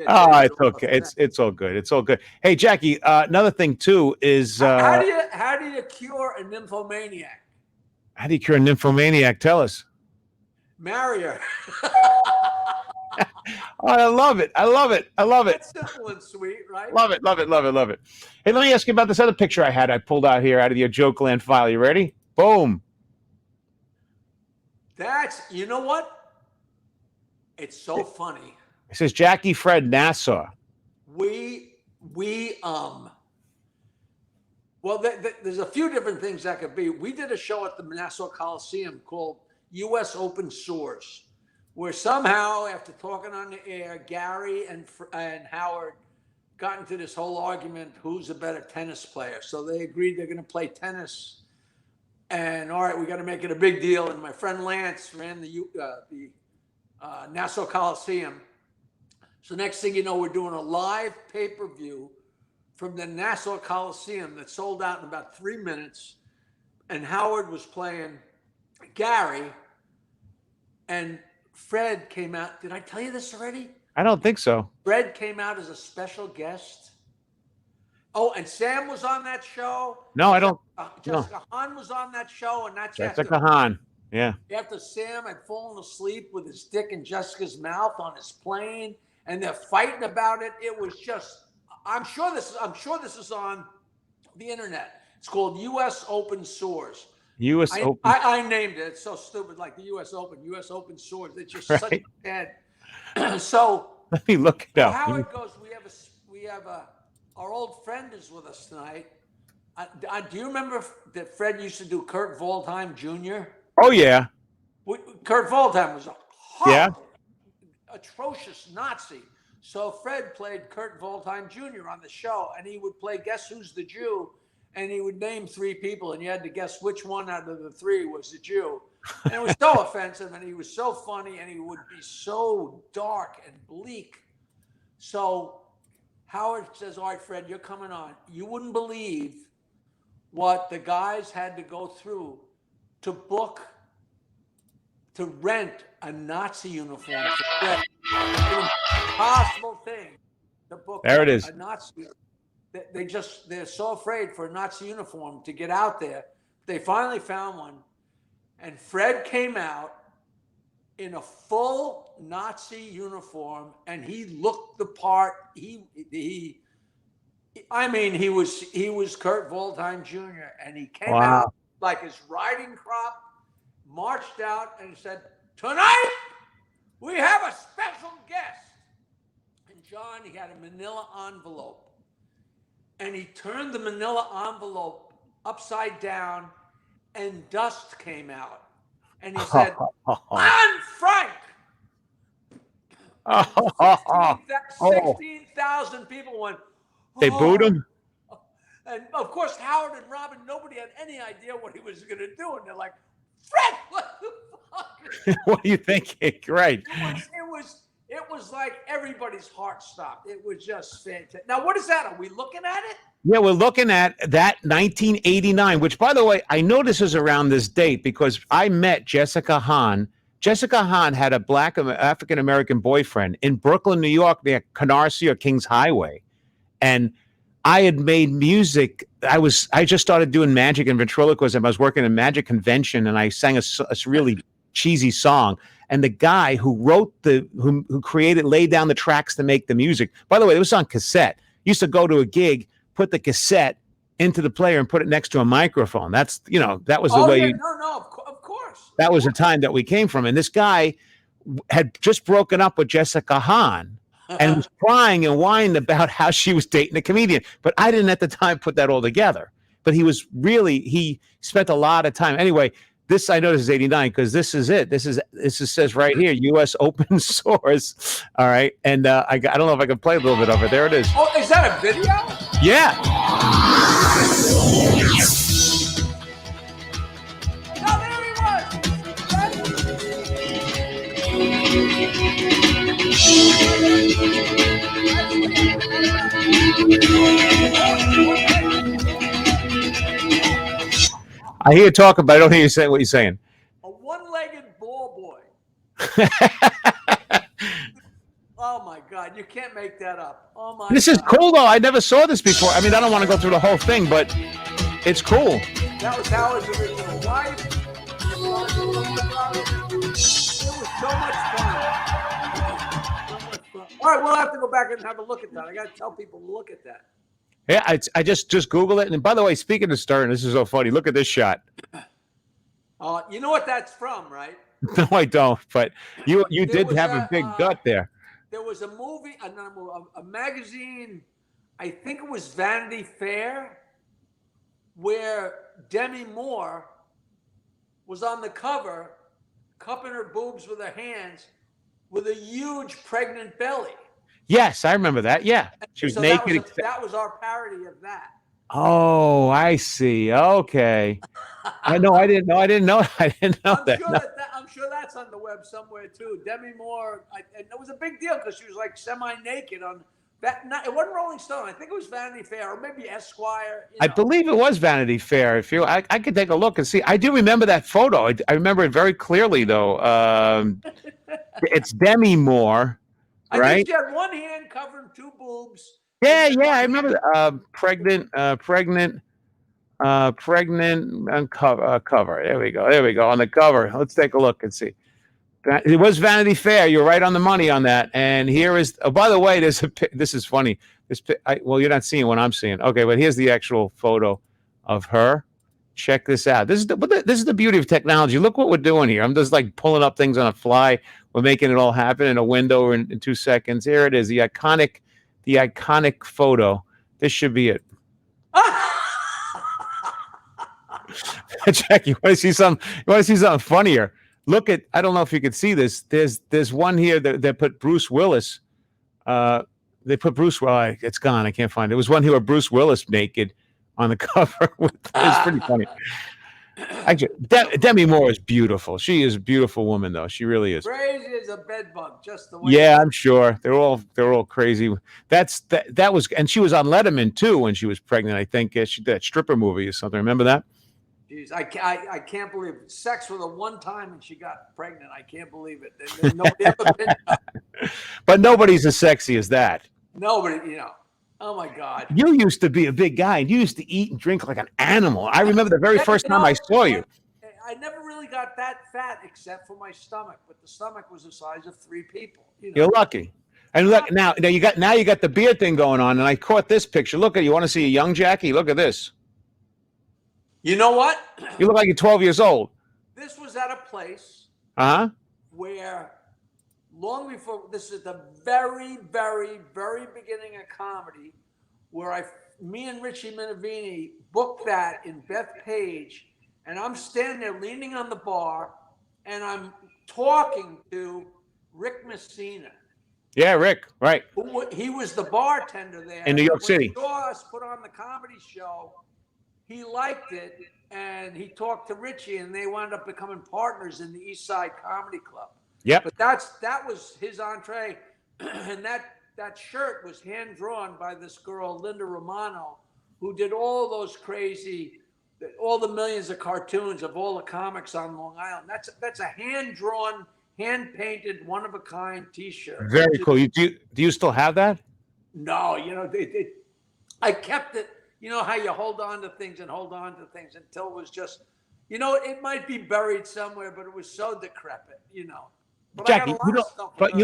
Oh, it's okay. It's all good. It's all good. Hey, Jackie. Another thing too is how do you cure a nymphomaniac? How do you cure a nymphomaniac? Tell us. Marry her. Oh, I love it. I love it. I love it. It's simple and sweet, right? Love it. Love it. Love it. Love it. Hey, let me ask you about this other picture I pulled out here out of your Joke Land file. You ready? Boom. You know what? It's so funny. It says Jackie Fred Nassau. Well, there's a few different things that could be. We did a show at the Nassau Coliseum called U.S. Open Sores, where somehow, after talking on the air, Gary and Howard got into this whole argument, who's a better tennis player. So they agreed they're going to play tennis. And all right, we got to make it a big deal. And my friend Lance ran the Nassau Coliseum. So next thing you know, we're doing a live pay-per-view from the Nassau Coliseum that sold out in about 3 minutes. And Howard was playing Gary, and Fred came out. Did I tell you this already? I don't think so. Fred came out as a special guest. Oh, and Sam was on that show. No, I don't. Jessica Hahn was on that show, and that's Jessica Hahn. Yeah. After Sam had fallen asleep with his dick in Jessica's mouth on his plane, and they're fighting about it. It was just. I'm sure this is on the internet. It's called U.S. Open Sores. U.S. Open. I named it. It's so stupid, like the U.S. Open. U.S. Open Sores. It's just such a bad. So let me look it up. How it goes? We have our old friend is with us tonight. Do you remember that Fred used to do Kurt Waldheim Jr.? Oh yeah. Kurt Waldheim was a horrible, atrocious Nazi. So Fred played Kurt Waldheim Jr. on the show, and he would play Guess Who's the Jew, and he would name 3 people, and you had to guess which one out of the 3 was the Jew. And it was so offensive, and he was so funny, and he would be so dark and bleak. So Howard says, "All right, Fred, you're coming on. You wouldn't believe what the guys had to go through to rent a Nazi uniform for Fred. It's an impossible thing to book there it is. A Nazi. They're so afraid for a Nazi uniform to get out there. They finally found one, and Fred came out in a full Nazi uniform, and he looked the part. He was Kurt Waldheim Jr., and he came out like his riding crop, marched out, and said, "Tonight we have a special guest." And John, he had a manila envelope, and he turned the manila envelope upside down, and dust came out. And he said, "I'm Frank." 16,000 people went. They booed him? And of course, Howard and Robin, nobody had any idea what he was going to do. And they're like, "Fred, what the fuck?" What do you think? Right. It was like everybody's heart stopped. It was just fantastic. Now, what is that? Are we looking at it? Yeah, we're looking at that 1989, which, by the way, I know this is around this date because I met Jessica Hahn. Jessica Hahn had a black African-American boyfriend in Brooklyn, New York, near Canarsie or Kings Highway. And I had made music. I just started doing magic and ventriloquism. I was working at a magic convention, and I sang a really cheesy song. And the guy who wrote who laid down the tracks to make the music. By the way, it was on cassette. Used to go to a gig, put the cassette into the player, and put it next to a microphone. That's that was the way. Yeah, of course. That was the time that we came from. And this guy had just broken up with Jessica Hahn. And was crying and whining about how she was dating a comedian. But I didn't at the time put that all together. But he spent a lot of time. Anyway, this I noticed is 89 because this is it. This says right here, U.S. open source. All right. And I don't know if I can play a little bit of it. There it is. Oh, is that a video? Yeah. No, there he I hear you talking, but I don't hear you saying what you're saying. A one-legged ball boy. Oh my God, you can't make that up. Oh my This God. is cool though. I never saw this before. I mean, I don't want to go through the whole thing, but it's cool. That was Howard's original wife. It was so much fun. All right, we'll have to go back and have a look at that. I got to tell people to look at that. Yeah, I just Google it. And by the way, speaking of Stern, this is so funny. Look at this shot. You know what that's from, right? No, I don't. But you did was have a big gut there. There was a movie, a magazine, I think it was Vanity Fair, where Demi Moore was on the cover, cupping her boobs with her hands, with a huge pregnant belly. Yes, I remember that. Yeah, she was naked. That was our parody of that. Oh, I see. Okay. I didn't know that. I'm sure that's on the web somewhere too. Demi Moore, and it was a big deal because she was like semi-naked on that. It wasn't Rolling Stone. I think it was Vanity Fair or maybe Esquire. I believe it was Vanity Fair. If I could take a look and see. I do remember that photo. I remember it very clearly, though. It's Demi Moore, right? I think she had one hand covering two boobs. Yeah, I remember pregnant on cover. There we go on the cover. Let's take a look and see. It was Vanity Fair. You're right on the money on that. And here is. Oh, by the way, this is funny. Well, you're not seeing what I'm seeing. Okay, but here's the actual photo of her. Check this out. This is the beauty of technology. Look what we're doing here. I'm just like pulling up things on a fly. We're making it all happen in a window in 2 seconds. Here it is. The iconic photo. This should be it. Jack, you want to see something funnier? Look at. I don't know if you could see this. There's one here that put Bruce Willis. They put Bruce. Well, it's gone. I can't find it. There was one here with Bruce Willis naked on the cover. It's pretty funny. Actually, Demi Moore is beautiful. She is a beautiful woman, though. She really is. Crazy as a bed bug, just the way. Yeah, I'm sure they're all crazy. That was, and she was on Letterman too when she was pregnant. I think she did that stripper movie or something. Remember that? Jeez, I can't believe it. Sex with her one time and she got pregnant. I can't believe it. There's nobody ever been. But nobody's as sexy as that. Nobody, Oh my God! You used to be a big guy, and you used to eat and drink like an animal. I remember the very first time I saw you. I never really got that fat except for my stomach, but the stomach was the size of 3 people. You're lucky. And look now you got the beard thing going on, and I caught this picture. Look at you. Want to see a young Jackie? Look at this. You know what? You look like you're 12 years old. This was at a place where long before, this is the very, very, very beginning of comedy, where me and Richie Minervini booked that in Bethpage, and I'm standing there leaning on the bar, and I'm talking to Rick Messina. Yeah, Rick, right. He was the bartender there. In New York City. He saw us put on the comedy show. He liked it, and he talked to Richie, and they wound up becoming partners in the East Side Comedy Club. Yep. But that was his entree, and that shirt was hand drawn by this girl Linda Romano, who did all the millions of cartoons of all the comics on Long Island. That's a hand drawn, hand painted, one of a kind T-shirt. Very cool. Do you still have that? No, I kept it. You know how you hold on to things and hold on to things until it was just, it might be buried somewhere, but it was so decrepit, But I got a Jackie, you lot of don't. stuff. But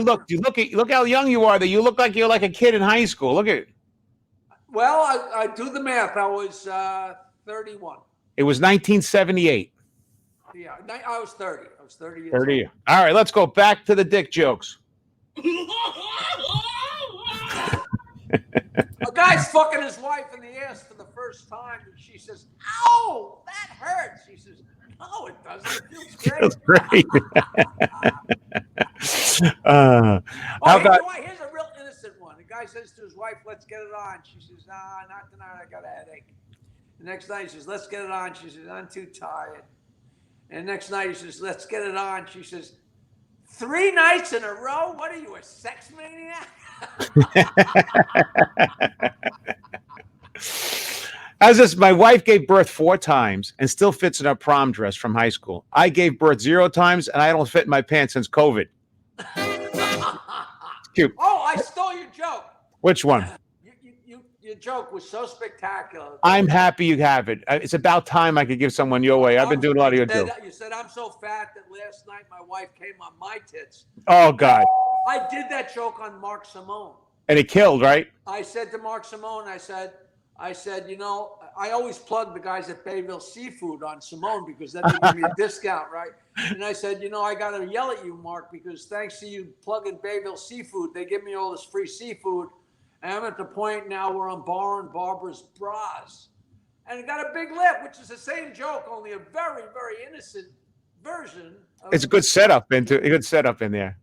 look how young you are. That you look like you're like a kid in high school. Look at. Well, I do the math. I was 31. It was 1978. Yeah, I was 30. I was 30 years 30. old. All right, let's go back to the dick jokes. A guy's fucking his wife in the ass for the first time, and she says, "Ow, that hurts." She says, "No, it doesn't. It feels great." That's great. How about? Here's a real innocent one. The guy says to his wife, "Let's get it on." She says, "Nah, not tonight. I got a headache." The next night, he says, "Let's get it on." She says, "I'm too tired." And next night, he says, "Let's get it on." She says, 3 nights in a row? What are you, a sex maniac? As this, my wife gave birth 4 times and still fits in her prom dress from high school. I gave birth 0 times and I don't fit in my pants since COVID. Cute. Oh, I stole your joke. Which one? Your joke was so spectacular. I'm happy you have it. It's about time I could give someone your way. I've been doing a lot of your jokes. You said, "I'm so fat that last night my wife came on my tits." Oh, God. I did that joke on Mark Simone. And it killed, right? I said to Mark Simone, I said, I always plug the guys at Bayville Seafood on Simone because then they give me a discount, right? And I said, I got to yell at you, Mark, because thanks to you plugging Bayville Seafood, they give me all this free seafood. And I'm at the point now where I'm borrowing Barbara's bras. And it got a big lift, which is the same joke, only a very, very innocent version. It's a good setup in there.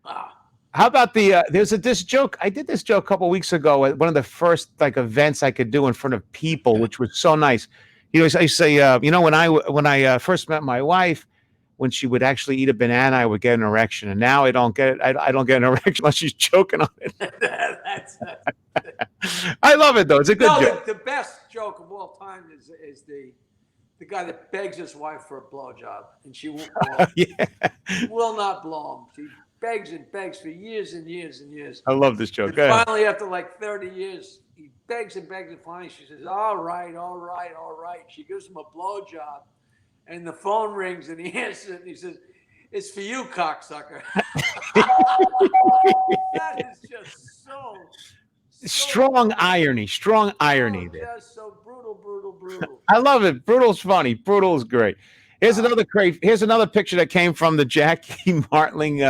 Ah. How about there's this joke. I did this joke a couple of weeks ago at one of the first events I could do in front of people, which was so nice. I say, when I first met my wife, when she would actually eat a banana, I would get an erection, and now I don't get it. I don't get an erection unless she's choking on it. I love it though. It's a good joke. The best joke of all time is the guy that begs his wife for a blowjob, and she won't blow. Yeah. She will not blow him. She begs and begs for years and years and years. I love this joke. And finally, after like 30 years, he begs and begs, and finally she says, all right. She gives him a blowjob, and the phone rings, and he answers it, and he says, "It's for you, cocksucker." That is just so strong irony there. Just so brutal. I love it. Brutal's funny. Brutal is great. Here's another picture that came from the Jackie Martling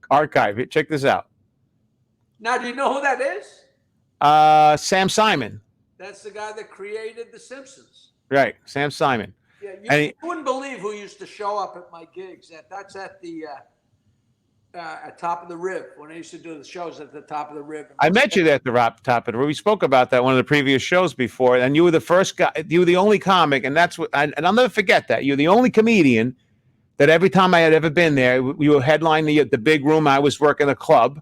archive. Check this out. Now, do you know who that is? Sam Simon. That's the guy that created The Simpsons. Right, Sam Simon. Yeah, you wouldn't believe who used to show up at my gigs. That's at the at Top of the Rib, when I used to do the shows at the Top of the Rib. I met you there at the Top of the Rib. We spoke about that one of the previous shows before, and you were the first guy. You were the only comic, and that's what. And I'll never forget that. You're the only comedian that every time I had ever been there, we were headlining the big room. I was working the club.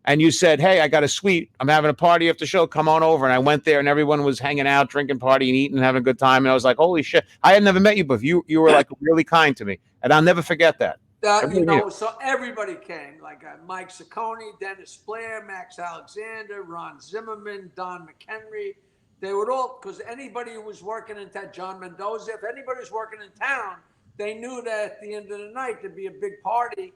And you said, "Hey, I got a suite. I'm having a party after the show. Come on over." And I went there, and everyone was hanging out, drinking, partying, eating, and having a good time. And I was like, "Holy shit!" I had never met you, but you were like really kind to me, and I'll never forget that. So everybody came, like Mike Ciccone, Dennis Blair, Max Alexander, Ron Zimmerman, Don McHenry. They would all, because anybody who was working in town, John Mendoza, if anybody was working in town, they knew that at the end of the night there'd be a big party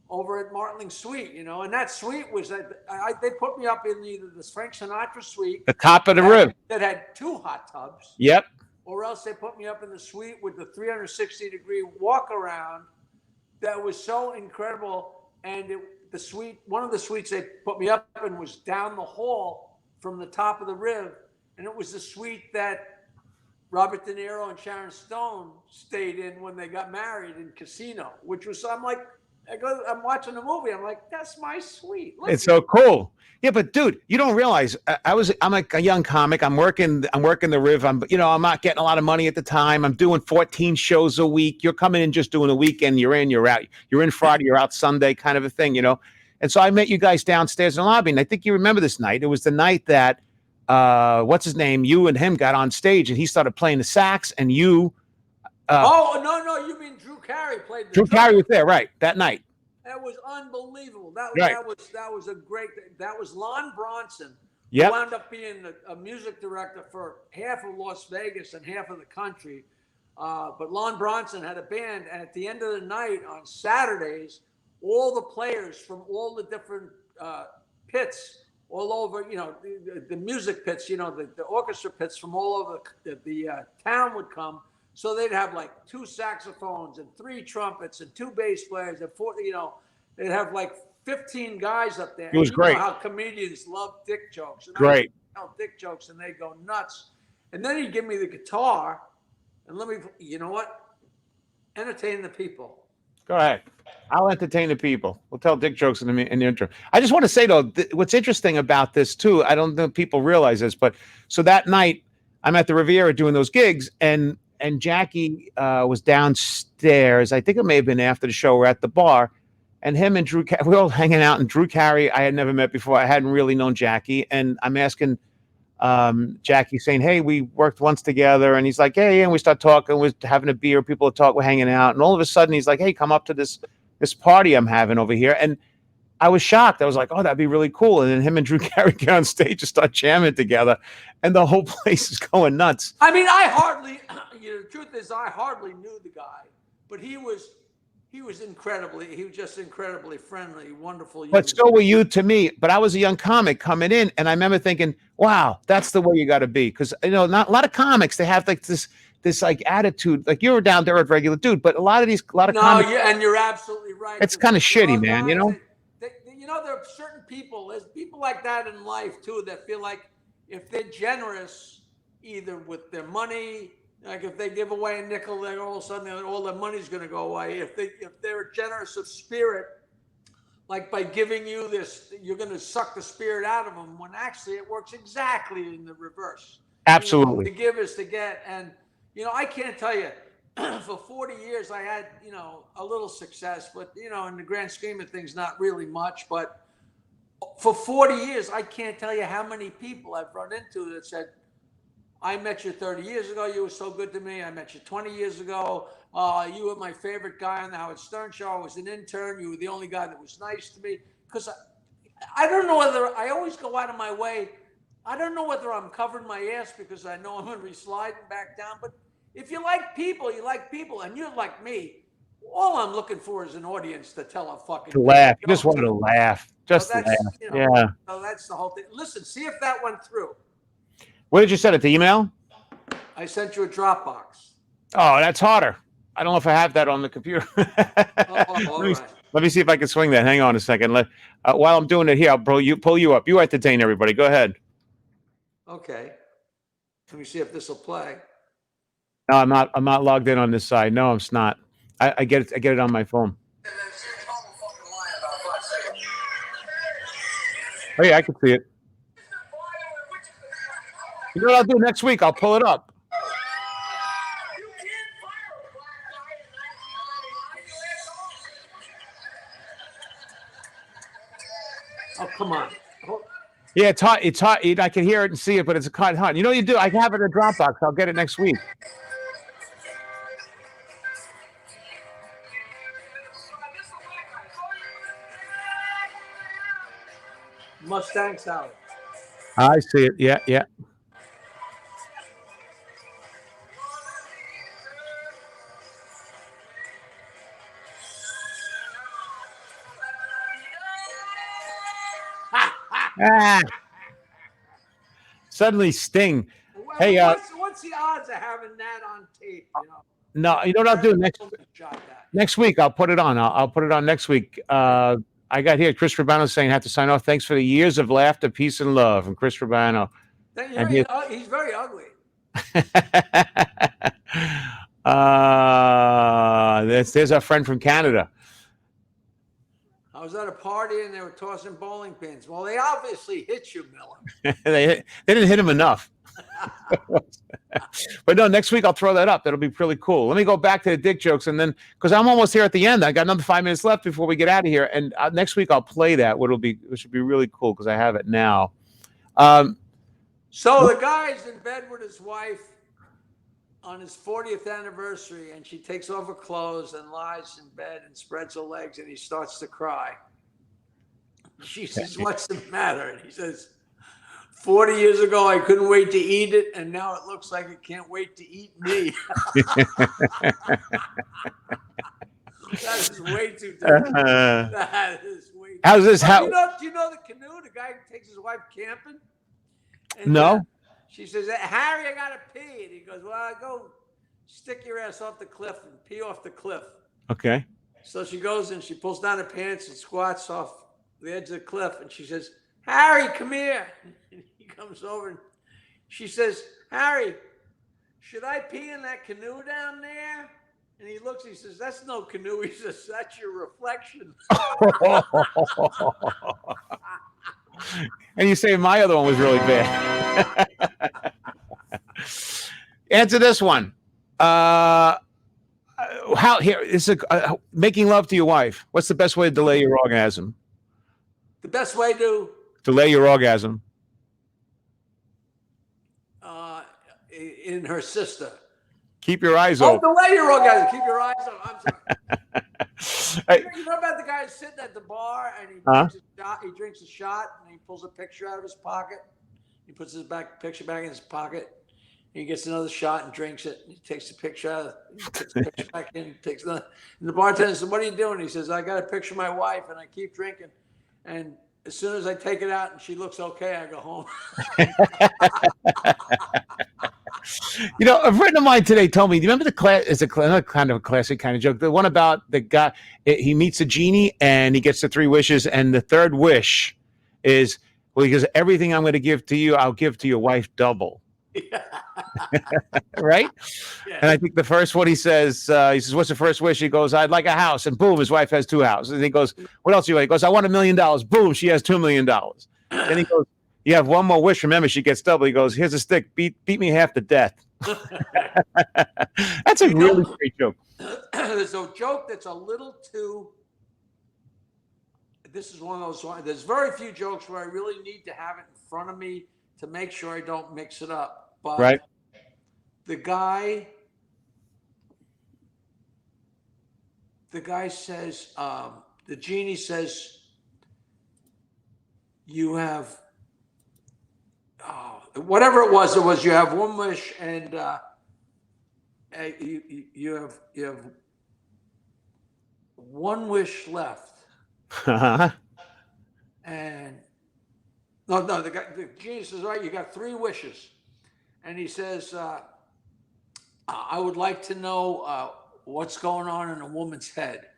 over at Martling's suite, and that suite was they put me up in either the Frank Sinatra suite, the Top of the Rib, that had 2 hot tubs. Yep. Or else they put me up in the suite with the 360-degree walk around. That was so incredible. And one of the suites they put me up in was down the hall from the Top of the Rib, and it was the suite that Robert De Niro and Sharon Stone stayed in when they got married in Casino, which was, I'm watching a movie. I'm like, that's my suite. It's so cool. Yeah, but dude, you don't realize I'm like a young comic. I'm working the Riv. I'm not getting a lot of money at the time. I'm doing 14 shows a week. You're coming in just doing a weekend. You're in, you're out. You're in Friday, you're out Sunday, kind of a thing, And so I met you guys downstairs in the lobby, and I think you remember this night. It was the night that what's his name? You and him got on stage, and he started playing the sax, and you. No, you mean Drew Carey played the Drew Carey was there, right, that night. That was unbelievable. That right. was a great. That was Lon Bronson, Yep. wound up being a music director for half of Las Vegas and half of the country. But Lon Bronson had a band, and at the end of the night on Saturdays, all the players from all the different pits all over, the music pits, the orchestra pits from all over the town would come. So they'd have like 2 saxophones and 3 trumpets and 2 bass players and 4, they'd have like 15 guys up there. It was great. You know how comedians love dick jokes. And Great. I tell dick jokes and they go nuts. And then he'd give me the guitar and you know what? Entertain the people. Go ahead. I'll entertain the people. We'll tell dick jokes in the intro. I just want to say, though, what's interesting about this, too, I don't know if people realize this, but so that night I'm at the Riviera doing those gigs, and Jackie was downstairs. I think it may have been after the show. We're at the bar, and him and Drew, we were all hanging out, and Drew Carey I had never met before. I hadn't really known Jackie, and I'm asking Jackie, saying, hey, we worked once together, and he's like, hey, and we start talking, we're having a beer, people talk, we're hanging out, and all of a sudden he's like, hey, come up to this party I'm having over here. And I was shocked. I was like, oh, that'd be really cool. And then him and Drew Carey get on stage and start jamming together, and the whole place is going nuts. I mean, the truth is I hardly knew the guy, but he was just incredibly friendly, wonderful. But so were you to me. But I was a young comic coming in, and I remember thinking, wow, that's the way you got to be. Because, not a lot of comics, they have like this like attitude, like you're down there, a regular dude, but a lot of comics. And you're absolutely right. It's kind of shitty, man. There are certain people. There's people like that in life too that feel like if they're generous, either with their money, like if they give away a nickel, then all of a sudden all their money's going to go away. If they're generous of spirit, like by giving you this, you're going to suck the spirit out of them. When actually it works exactly in the reverse. Absolutely. To give is to get, and I can't tell you. For 40 years, I had, a little success, but, in the grand scheme of things, not really much. But for 40 years, I can't tell you how many people I've run into that said, I met you 30 years ago. You were so good to me. I met you 20 years ago. You were my favorite guy on the Howard Stern show. I was an intern. You were the only guy that was nice to me. Because I don't know whether I always go out of my way. I don't know whether I'm covering my ass because I know I'm going to be sliding back down. But if you like people, you like people, and you're like me. All I'm looking for is an audience to tell a fucking to laugh. You just want to laugh. Just laugh. Yeah. So that's the whole thing. Listen, see if that went through. What did you send it? The email? I sent you a Dropbox. Oh, that's harder. I don't know if I have that on the computer. Let me see if I can swing that. Hang on a second. While I'm doing it here, I'll pull you up. You entertain everybody. Go ahead. Okay. Let me see if this will play. No, I'm not logged in on this side. No, I'm not. I get it on my phone. Oh yeah, I can see it. You know what I'll do next week? I'll pull it up. Oh, come on. Yeah, it's hot. It's hot. I can hear it and see it, but it's hot. You know what you do? I can have it in a Dropbox. I'll get it next week. Mustang salad. I see it. Yeah, yeah. Suddenly Sting. Well, Hey, what's the odds of having that on tape? No, you know what I'll do next week? I'll put it on. I'll put it on next week. I got here Chris Rubano saying, "Have to sign off. Thanks for the years of laughter, peace, and love." And Chris Rubano. He's very ugly. There's our friend from Canada. I was at a party and they were tossing bowling pins. Well, they obviously hit you, Miller. they didn't hit him enough. But no, next week I'll throw that up. That'll be pretty cool. Let me go back to the dick jokes, and then because I'm almost here at the end, I got another 5 minutes left before we get out of here. And next week I'll play that. Which should be really cool because I have it now. So the guy's in bed with his wife on his 40th anniversary, and she takes off her clothes and lies in bed and spreads her legs, and he starts to cry. She says, "What's the matter?" And he says, 40 years ago, I couldn't wait to eat it, and now it looks like it can't wait to eat me. That is way too different. That is way too How's this? But How? do you know the canoe? The guy who takes his wife camping? And, No. she says, Harry, I got to pee. And he goes, well, go stick your ass off the cliff and pee off the cliff. Okay. So she goes and she pulls down her pants and squats off the edge of the cliff. And she says, Harry, come here. And he comes over and she says, Harry, should I pee in that canoe down there? And he looks, he says, that's no canoe. He says, that's your reflection. And you say my other one was really bad. Answer this one. How here is making love to your wife? What's the best way to delay your orgasm? The best way to Delay your orgasm. in her sister. Keep your eyes Oh, open. delay your orgasm. Keep your eyes on. I'm sorry. Hey, You know about the guy sitting at the bar and he drinks a shot and he pulls a picture out of his pocket. He puts his picture back in his pocket. And he gets another shot and drinks it. And he takes the picture out. He puts the picture back in. Takes another. And the bartender says, "What are you doing?" He says, "I got a picture of my wife and I keep drinking. And as soon as I take it out and she looks okay, I go home." You know, a friend of mine today told me, do you remember the class? It's another kind of a classic kind of joke. The one about the guy, he meets a genie and he gets the 3 wishes. And the third wish is, well, he goes, everything I'm going to give to you, I'll give to your wife double. Right? Yeah. And I think the first one he says, what's the first wish? He goes, I'd like a house. And boom, his wife has 2 houses. And he goes, what else do you want? He goes, I want $1 million. Boom, she has $2 million. Then he goes, you have one more wish. Remember, she gets double. He goes, here's a stick. Beat me half to death. That's a really great joke. There's a joke that's a little too. This is one of those ones. There's very few jokes where I really need to have it in front of me to make sure I don't mix it up. But Right. The guy says, the genie says, you have. Whatever it was, you have one wish, and you have one wish left. Uh-huh. And the genie says, "All right, you got 3 wishes," and he says, "I would like to know what's going on in a woman's head."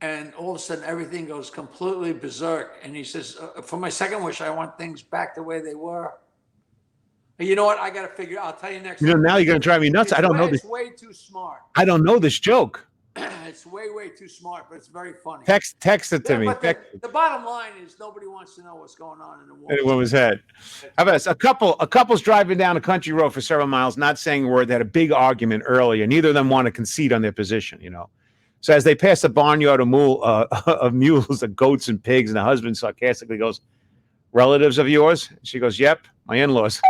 And all of a sudden, everything goes completely berserk. And he says, for my second wish, I want things back the way they were. And you know what? I got to figure. I'll tell you next. You know, now you're going to drive me nuts. I don't know this. It's way too smart. I don't know this joke. It's way too smart, but it's very funny. Text it to me. But the bottom line is nobody wants to know what's going on in a In a woman's head. How about this? A couple's driving down a country road for several miles, not saying a word. They had a big argument earlier. Neither of them want to concede on their position, you know. So as they pass a barnyard of mules, of goats and pigs, and the husband sarcastically goes, relatives of yours? She goes, yep, my in-laws.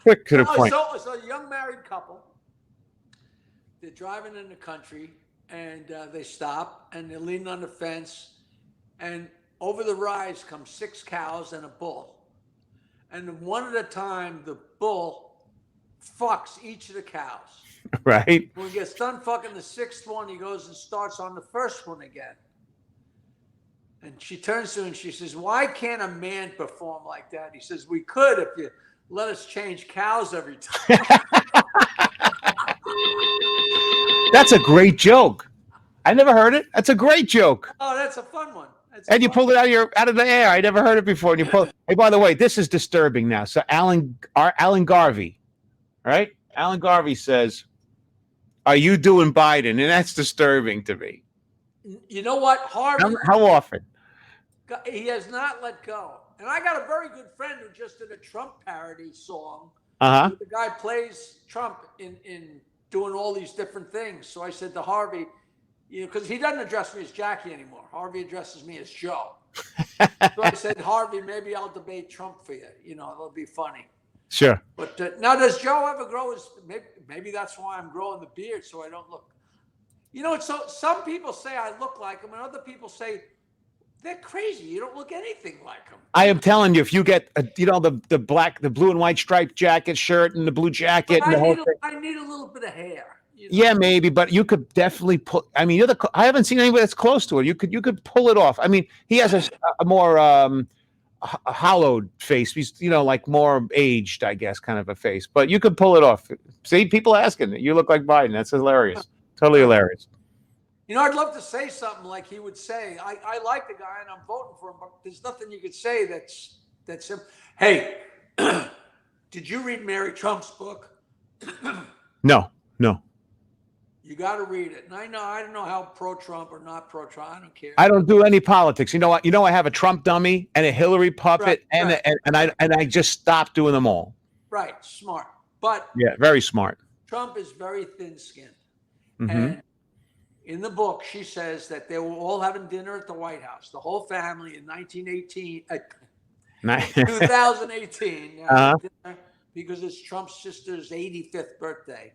Quick to the point. So a young married couple, they're driving in the country, and they stop, and they're leaning on the fence, and over the rise come 6 cows and a bull. And one at a time, the bull fucks each of the cows. Right. When he gets done fucking the 6th one, he goes and starts on the 1st one again. And she turns to him and she says, why can't a man perform like that? He says, we could if you let us change cows every time. That's a great joke. I never heard it. That's a great joke. Oh, that's a fun one. And you pulled it out of the air. I never heard it before. And you pulled. Hey, by the way, this is disturbing now. So Alan Garvey, right? Alan Garvey says, are you doing Biden? And that's disturbing to me. You know what? Harvey. How often? He has not let go. And I got a very good friend who just did a Trump parody song. Uh-huh. The guy plays Trump in doing all these different things. So I said to Harvey, you know, because he doesn't address me as Jackie anymore. Harvey addresses me as Joe. So I said, Harvey, maybe I'll debate Trump for you. You know, it'll be funny. Sure. But now, does Joe ever grow his? Maybe that's why I'm growing the beard so I don't look. You know, so some people say I look like him, and other people say They're crazy. You don't look anything like them. I am telling you, if you get the blue and white striped jacket, shirt, and the blue jacket, But and the whole thing. I need a little bit of hair. You know? Yeah, maybe, but you could definitely pull. I mean, I haven't seen anybody that's close to it. You could pull it off. I mean, he has a more hollowed face. He's like more aged, I guess, kind of a face. But you could pull it off. See, people asking, you look like Biden. That's hilarious. Totally hilarious. I'd love to say something like he would say. I like the guy and I'm voting for him, but there's nothing you could say that's him. Hey, did you read Mary Trump's book? No. You got to read it. And I don't know how pro-Trump or not pro-Trump. I don't care. I don't do any politics. You know what? I have a Trump dummy and a Hillary puppet, Right. and I just stopped doing them all. Right, smart. But yeah, very smart. Trump is very thin-skinned. Mm-hmm. And in the book, she says that they were all having dinner at the White House, the whole family in 2018, because it's Trump's sister's 85th birthday.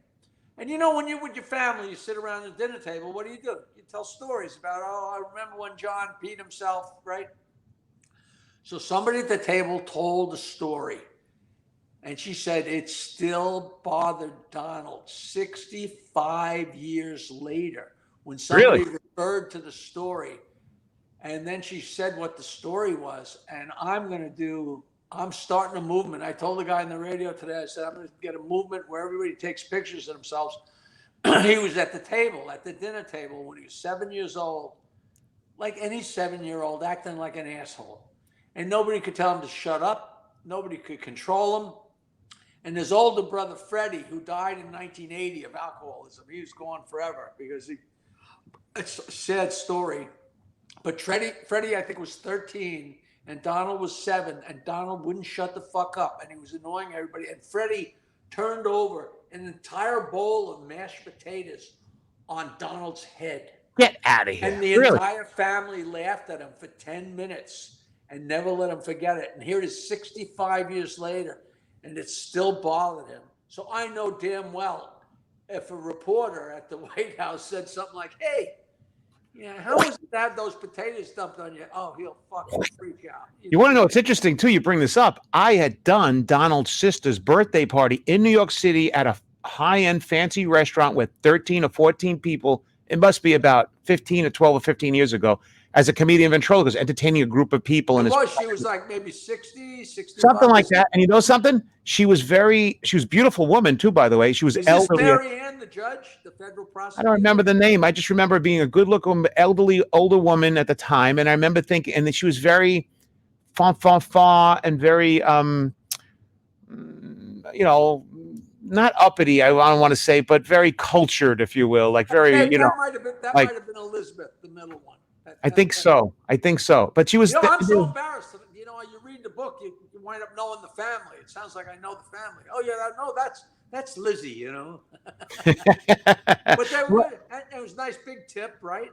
And when you're with your family, you sit around the dinner table, what do? You tell stories about, I remember when John peed himself, right? So somebody at the table told a story. And she said it still bothered Donald 65 years later when somebody referred to the story. And then she said what the story was. And I'm starting a movement. I told the guy on the radio today, I said, I'm going to get a movement where everybody takes pictures of themselves. He was at the dinner table when he was 7 years old, like any 7-year-old, acting like an asshole. And nobody could tell him to shut up. Nobody could control him. And his older brother, Freddie, who died in 1980 of alcoholism, he was gone forever because it's a sad story. But Freddie, I think, was 13. And Donald was 7, and Donald wouldn't shut the fuck up, and he was annoying everybody. And Freddie turned over an entire bowl of mashed potatoes on Donald's head. Get out of here. And the entire family laughed at him for 10 minutes and never let him forget it. And here it is 65 years later, and it still bothered him. So I know damn well if a reporter at the White House said something like, hey, how was it to have those potatoes dumped on you? Oh, he'll fucking freak out. You want to know what's interesting, too? You bring this up. I had done Donald's sister's birthday party in New York City at a high-end fancy restaurant with 13 or 14 people. It must be about 15 or 12 or 15 years ago. As a comedian ventriloquist, entertaining a group of people. She was like maybe 60, 65. Something like that. And you know something? She was a beautiful woman, too, by the way. She was elderly. Is this Mary Ann, the judge, the federal prosecutor? I don't remember the name. I just remember being a good-looking, elderly, older woman at the time. And I remember thinking, and she was very fa, and very, not uppity, I don't want to say, but very cultured, if you will. Like very, that might have been Elizabeth, the middle one. I think so. But she was. I'm so embarrassed. You read the book, you wind up knowing the family. It sounds like I know the family. Oh yeah, no, that's Lizzie. But it was a nice big tip, right?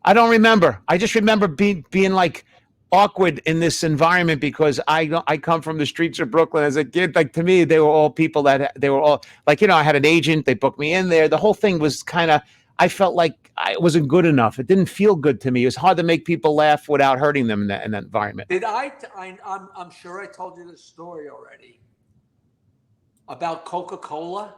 I don't remember. I just remember being like awkward in this environment because I come from the streets of Brooklyn as a kid. Like to me, they were all people that they were all like I had an agent. They booked me in there. The whole thing was kind of. I felt like I wasn't good enough. It didn't feel good to me. It was hard to make people laugh without hurting them in that environment. Did I'm sure I told you this story already about Coca-Cola,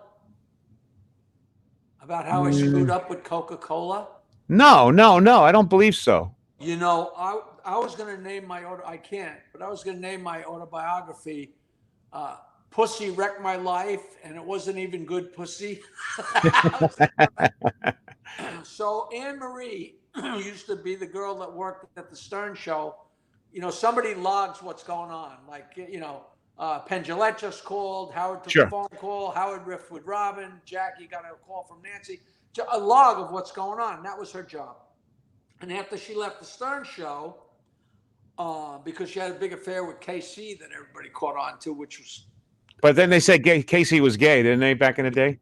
about how I screwed up with Coca-Cola. No, I don't believe so. I was going to name I can't, but I was going to name my autobiography Pussy Wrecked My Life, and it wasn't even good pussy. So Anne-Marie used to be the girl that worked at the Stern Show. Somebody logs what's going on. Like, Penn Jillette just called, Howard took a phone call, Howard riffed with Robin, Jackie got a call from Nancy. A log of what's going on. That was her job. And after she left the Stern Show, because she had a big affair with KC that everybody caught on to, which was... But then they said Casey was gay, didn't they, back in the day?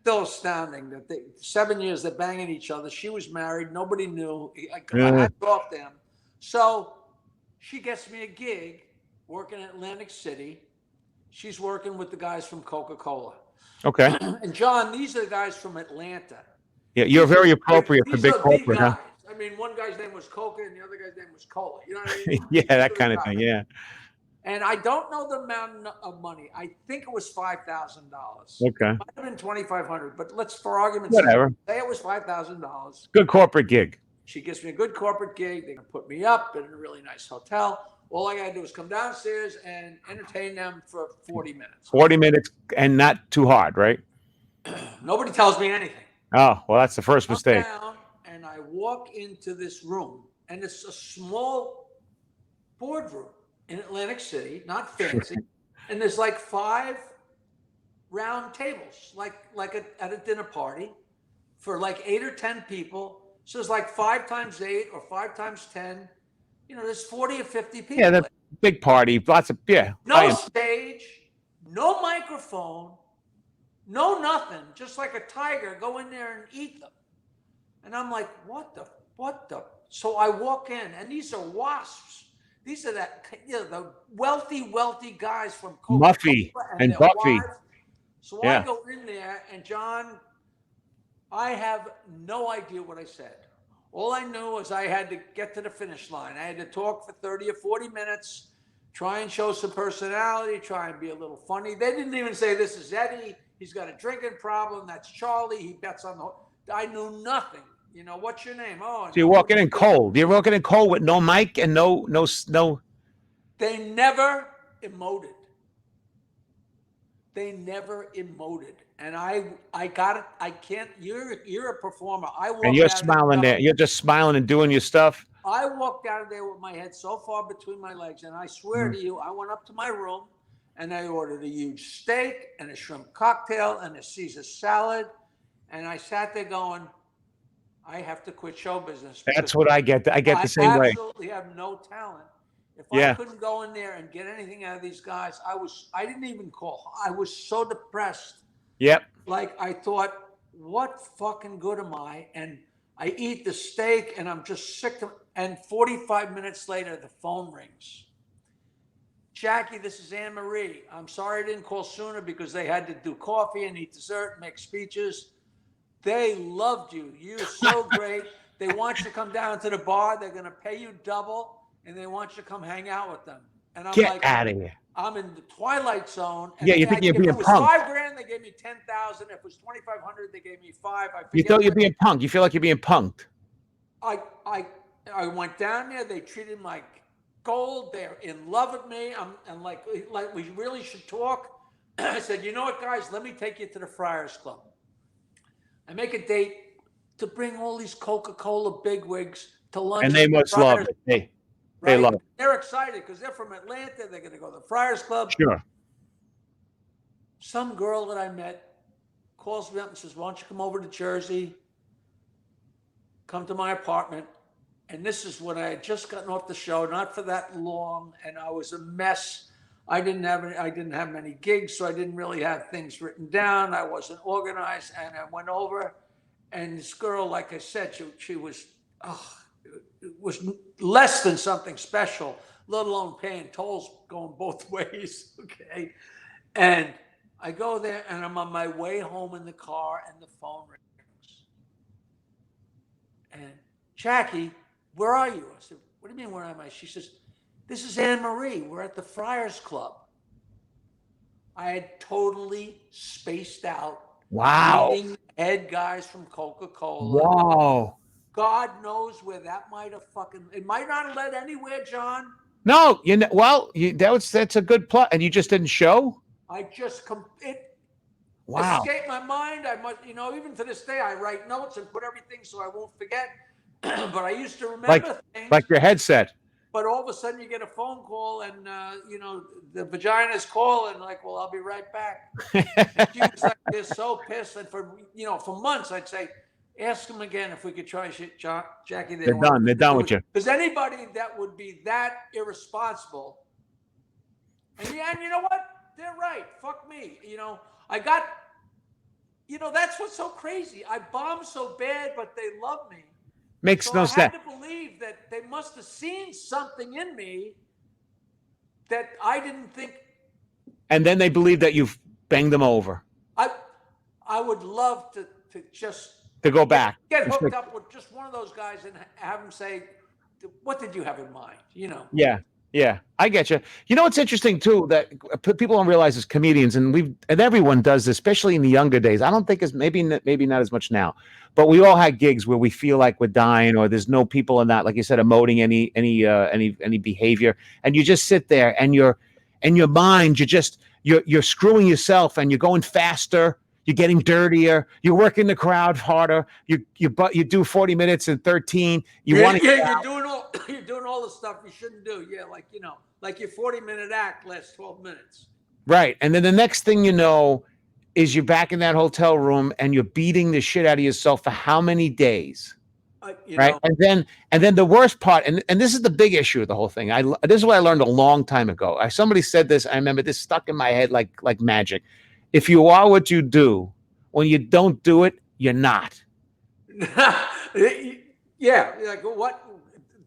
Still astounding that 7 years they're banging each other. She was married. Nobody knew. I had to off them. So she gets me a gig working in Atlantic City. She's working with the guys from Coca-Cola. Okay. And John, these are the guys from Atlanta. Yeah, you're very appropriate for big corporate, huh? mean, one guy's name was Coca and the other guy's name was Cola. You know what I mean? Yeah, that kind of thing. Yeah. And I don't know the amount of money. I think it was $5,000. Okay. It might have been $2,500, but let's, for argument's Whatever. sake, say it was $5,000. Good corporate gig. She gives me a good corporate gig. They're gonna put me up in a really nice hotel. All I gotta do is come downstairs and entertain them for 40 minutes. 40 minutes and not too hard, right? Nobody tells me anything. Oh, well, that's the first Come mistake. down and I walk into this room, and it's a small boardroom in Atlantic City, not fancy. And there's like 5 round tables, like at a dinner party for like 8 or 10 people. So it's like 5 times 8 or 5 times 10. You know, there's 40 or 50 people. Yeah, the big party. Lots of, yeah. No stage, no microphone, no nothing. Just like a tiger, go in there and eat them. And I'm like, what the? So I walk in, and these are wasps. These are the wealthy guys from Coca-Cola Muffy and their Buffy. wives. So Yeah. I go in there, and John, I have no idea what I said. All I knew was I had to get to the finish line. I had to talk for 30 or 40 minutes, try and show some personality, try and be a little funny. They didn't even say, this is Eddie. He's got a drinking problem. That's Charlie. He bets on the... I knew nothing. You know, what's your name? Oh, So you're walking in cold. You're walking in cold with no mic and no. They never emoted. And I got it. I can't. You're a performer. And you're smiling there. You're just smiling and doing your stuff. I walked out of there with my head so far between my legs, and I swear to you, I went up to my room and I ordered a huge steak and a shrimp cocktail and a Caesar salad, and I sat there going, I have to quit show business. That's what I get. I get the same way. I absolutely have no talent. If Yeah. I couldn't go in there and get anything out of these guys, I didn't even call. I was so depressed. Yep. Like I thought, what fucking good am I? And I eat the steak and I'm just sick to, and 45 minutes later, the phone rings. Jackie, this is Anne Marie. I'm sorry I didn't call sooner because they had to do coffee and eat dessert and make speeches. They loved you. You're so great. They want you to come down to the bar. They're going to pay you double, and they want you to come hang out with them. And I'm Get like, out of here. I'm in the twilight zone. And Yeah, you think you're being If it was punked. $5,000, they gave me 10,000. If it was 2,500, they gave me 5. You thought you're being punked. You feel like you're being punked. I went down there. They treated me like gold. They're in love with me. I'm like we really should talk. I said, you know what, guys? Let me take you to the Friars Club. I make a date to bring all these Coca-Cola bigwigs to lunch. And they must love it. They right? love it. They're excited because they're from Atlanta. They're going to go to the Friars Club. Sure. Some girl that I met calls me up and says, why don't you come over to Jersey? Come to my apartment. And this is when I had just gotten off the show, not for that long, and I was a mess. I didn't have many gigs, so I didn't really have things written down. I wasn't organized, and I went over, and this girl, like I said, she was, it was less than something special, let alone paying tolls going both ways, okay? And I go there, and I'm on my way home in the car, and the phone rings. And Jackie, where are you? I said, what do you mean, where am I? She says, this is Anne Marie. We're at the Friars Club. I had totally spaced out. Wow. Meeting head guys from Coca-Cola. Wow. God knows where that might have it might not have led anywhere, John. No, that's a good plot. And you just didn't show? I just, it Wow. escaped my mind. I must, even to this day, I write notes and put everything so I won't forget. But I used to remember things. Like your headset. But all of a sudden you get a phone call and, the vagina's calling like, well, I'll be right back. And she was like, they're so pissed. And for months, I'd say, ask them again if we could try shit, Jackie. They're done. They're done with you. Because anybody that would be that irresponsible. And you know what? They're right. Fuck me. That's what's so crazy. I bombed so bad, but they love me. Makes no sense. I had to believe that they must have seen something in me that I didn't think. And then they believe that you've banged them over. I would love to just to go back. Get It's hooked like- up with just one of those guys and have them say, "What did you have in mind?" You know. Yeah, yeah, I get you. You know what's interesting too that people don't realize as comedians, and everyone does this, especially in the younger days. I don't think it's maybe not as much now, but we all had gigs where we feel like we're dying, or there's no people in that, like you said, emoting any behavior, and you just sit there, and your mind, you're screwing yourself, and you're going faster. You're getting dirtier. You're working the crowd harder. You do 40 minutes in 13. You want to you're doing all the stuff you shouldn't do. Yeah, like your 40-minute act lasts 12 minutes. right, and then the next thing you know is you're back in that hotel room and you're beating the shit out of yourself for how many days? Right, and then the worst part, and this is the big issue of the whole thing. This is what I learned a long time ago. Somebody said this. I remember this stuck in my head like magic. If you are what you do, when you don't do it, you're not. Yeah, like what?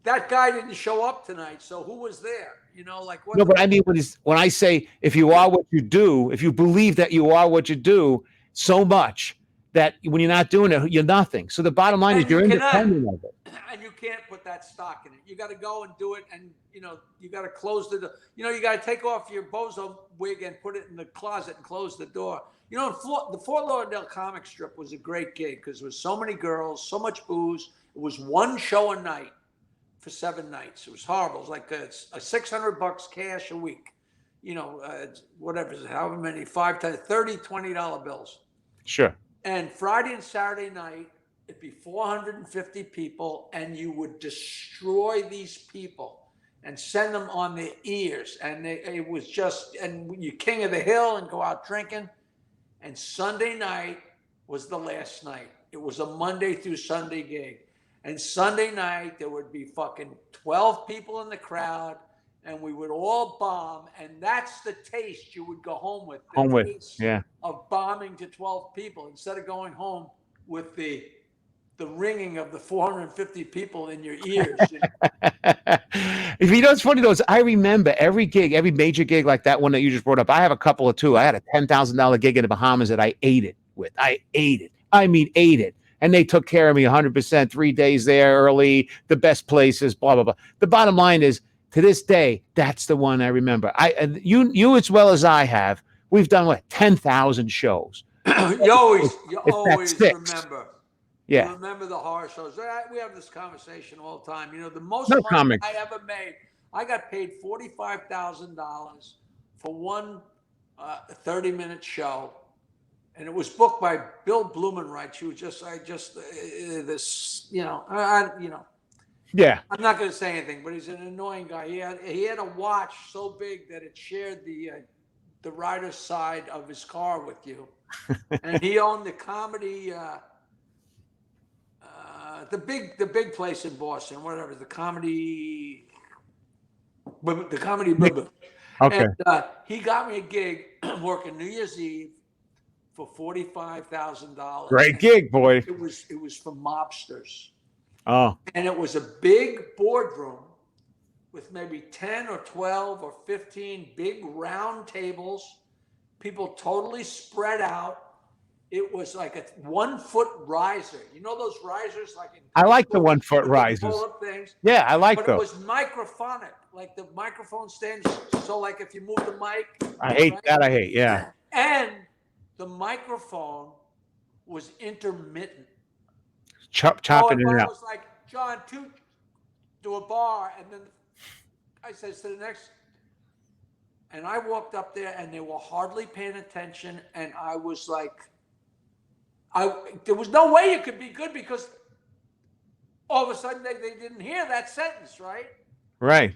That guy didn't show up tonight, so who was there? You know, like what? No, but I mean, when I say if you are what you do, if you believe that you are what you do so much that when you're not doing it, you're nothing. So the bottom line is you're independent of it. And you can't put that stock in it. You got to go and do it, and you got to close the door. You got to take off your bozo wig and put it in the closet and close the door. The Fort Lauderdale comic strip was a great gig because there was so many girls, so much booze. It was one show a night for 7 nights. It was horrible. It was like a $600 cash a week. Whatever, however many, 5 to 30 $20 bills. Sure. And Friday and Saturday night, it'd be 450 people, and you would destroy these people and send them on their ears. And it was just, and you king of the hill and go out drinking. And Sunday night was the last night. It was a Monday through Sunday gig. And Sunday night, there would be fucking 12 people in the crowd, and we would all bomb. And that's the taste you would go home with. Of bombing to 12 people instead of going home with the ringing of the 450 people in your ears. If you know, it's funny though, I remember every major gig like that one that you just brought up. I have a couple or two. I had a $10,000 gig in the Bahamas that I ate it with. I mean, ate it. And they took care of me 100%, 3 days there early, the best places, blah, blah, blah. The bottom line is, to this day, that's the one I remember. You as well as I have, we've done 10,000 shows. You always remember. Yeah. You remember the horror shows. We have this conversation all the time. The most money I ever made, I got paid $45,000 for one 30-minute show. And it was booked by Bill Blumenreich, who Yeah. I'm not going to say anything, but he's an annoying guy. He had a watch so big that it shared the rider's side of his car with you. And he owned the comedy, the big place in Boston, whatever, the comedy. Okay. And he got me a gig working New Year's Eve for $45,000. Great gig, boy. It was for mobsters. Oh. And it was a big boardroom with maybe 10 or 12 or 15 big round tables, people totally spread out. It was like a 1-foot riser. You know those risers? I like the 1-foot risers. Things? Yeah, I like those. But it was microphonic, like the microphone stands. So like if you move the mic. I hate that. Yeah. And the microphone was intermittent. Chopping it out. It was like, John, to a bar, and then I says to the next, and I walked up there, and they were hardly paying attention, and I was like, there was no way it could be good because all of a sudden they didn't hear that sentence, right? Right.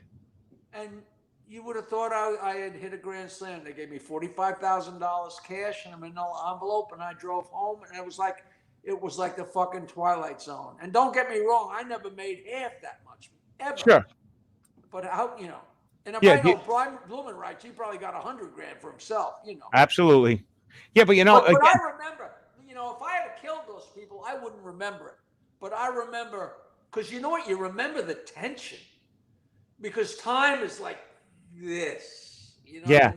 And you would have thought I had hit a grand slam. They gave me $45,000 cash in an envelope, and I drove home, and it was like the fucking Twilight Zone. And don't get me wrong, I never made half that much, ever. Sure. But and if I know Brian Blumenreich, he probably got $100,000 for himself, Absolutely. Yeah, but But I remember, if I had killed those people, I wouldn't remember it. But I remember, because you know what? You remember the tension. Because time is like this, Yeah.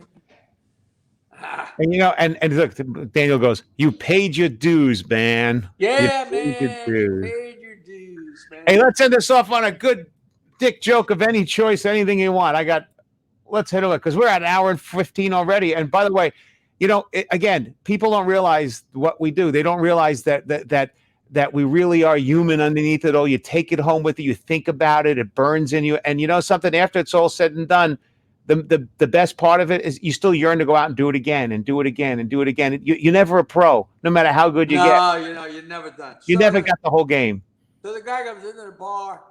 And and look, Daniel goes, "You paid your dues, man." Yeah, You paid your man, you dues. paid your dues, man. Hey, let's end this off on a good dick joke of any choice, anything you want. Let's hit it because we're at an hour and 15 already. And by the way, again, people don't realize what we do. They don't realize that we really are human underneath it all. You take it home with you. You think about it. It burns in you. And you know something? After it's all said and done, the best part of it is you still yearn to go out and do it again and do it again and do it again. You're never a pro, no matter how good you get. No, you're never done. You never got the whole game. So the guy comes into the bar,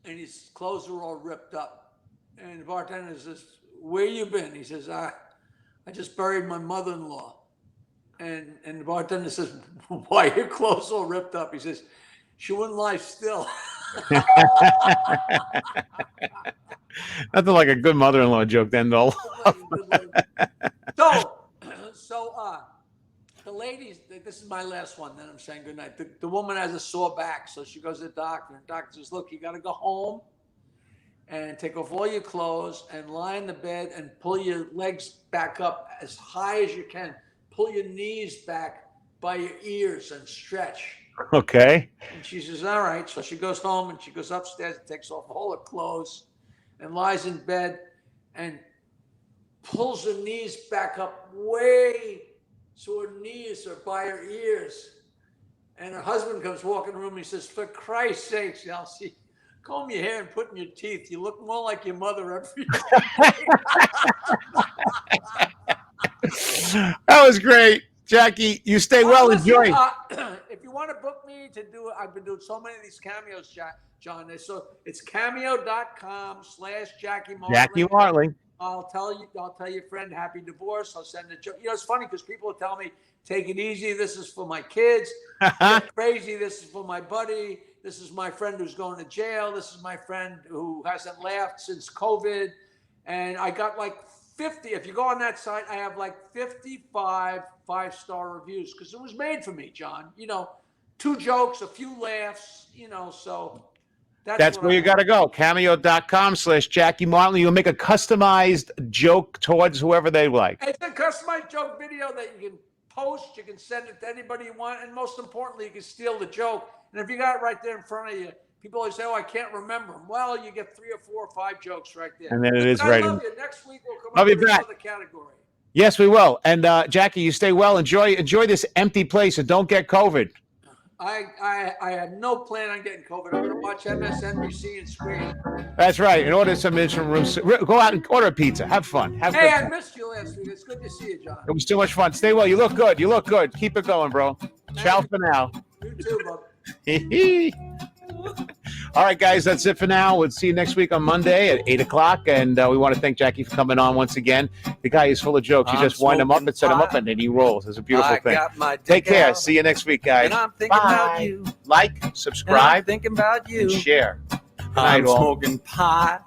and his clothes are all ripped up. And the bartender says, "Where you been?" He says, I just buried my mother-in-law." And the bartender says, "Why are your clothes all ripped up?" He says, "She wouldn't lie still." Nothing like a good mother-in-law joke, then, though. So the ladies, this is my last one, then I'm saying goodnight. The woman has a sore back, so she goes to the doctor, and the doctor says, "Look, you got to go home and take off all your clothes and lie in the bed and pull your legs back up as high as you can. Pull your knees back by your ears and stretch." Okay. And she says, "All right." So she goes home and she goes upstairs and takes off all her clothes and lies in bed and pulls her knees back up way so her knees are by her ears. And her husband comes walking in the room and he says, "For Christ's sakes, Elsie, comb your hair and put in your teeth. You look more like your mother every day." That was great. Jackie, you stay well. Listen, Enjoy. If you want to book me to do it, I've been doing so many of these cameos, John. So it's cameo.com/Jackie Martling. Jackie Martling. I'll tell your friend happy divorce. I'll send a joke. It's funny because people tell me, "Take it easy. This is for my kids. Get crazy. This is for my buddy. This is my friend who's going to jail. This is my friend who hasn't laughed since COVID." And I got like 50. If you go on that site, I have like 55 5-star reviews because it was made for me, John. 2 jokes, a few laughs. So that's where you got to go. Cameo.com/Jackie Martling. You'll make a customized joke towards whoever they like. It's a customized joke video that you can post. You can send it to anybody you want, and most importantly, you can steal the joke. And if you got it right there in front of you, people always say, "Oh, I can't remember them." Well, you get 3 or 4 or 5 jokes right there. And then it is right. I love you. Next week we'll come I'll up be with back. another category. Yes, we will. And Jackie, you stay well. Enjoy this empty place and don't get COVID. I had no plan on getting COVID. I'm going to watch MSNBC and scream. That's right. And order some from rooms. Go out and order a pizza. Have fun. Hey, I missed you last week. It's good to see you, John. It was too much fun. Stay well. You look good. Keep it going, bro. Ciao for now. You too, bub. All right, guys, that's it for now. We'll see you next week on Monday at 8 o'clock. And we want to thank Jackie for coming on once again. The guy is full of jokes. You just wind him up and set him up, and then he rolls. It's a beautiful thing. Take care. See you next week, guys. And I'm thinking about you. Like, And I'm subscribe, thinking about you. and share. I'm night, all. smoking pot.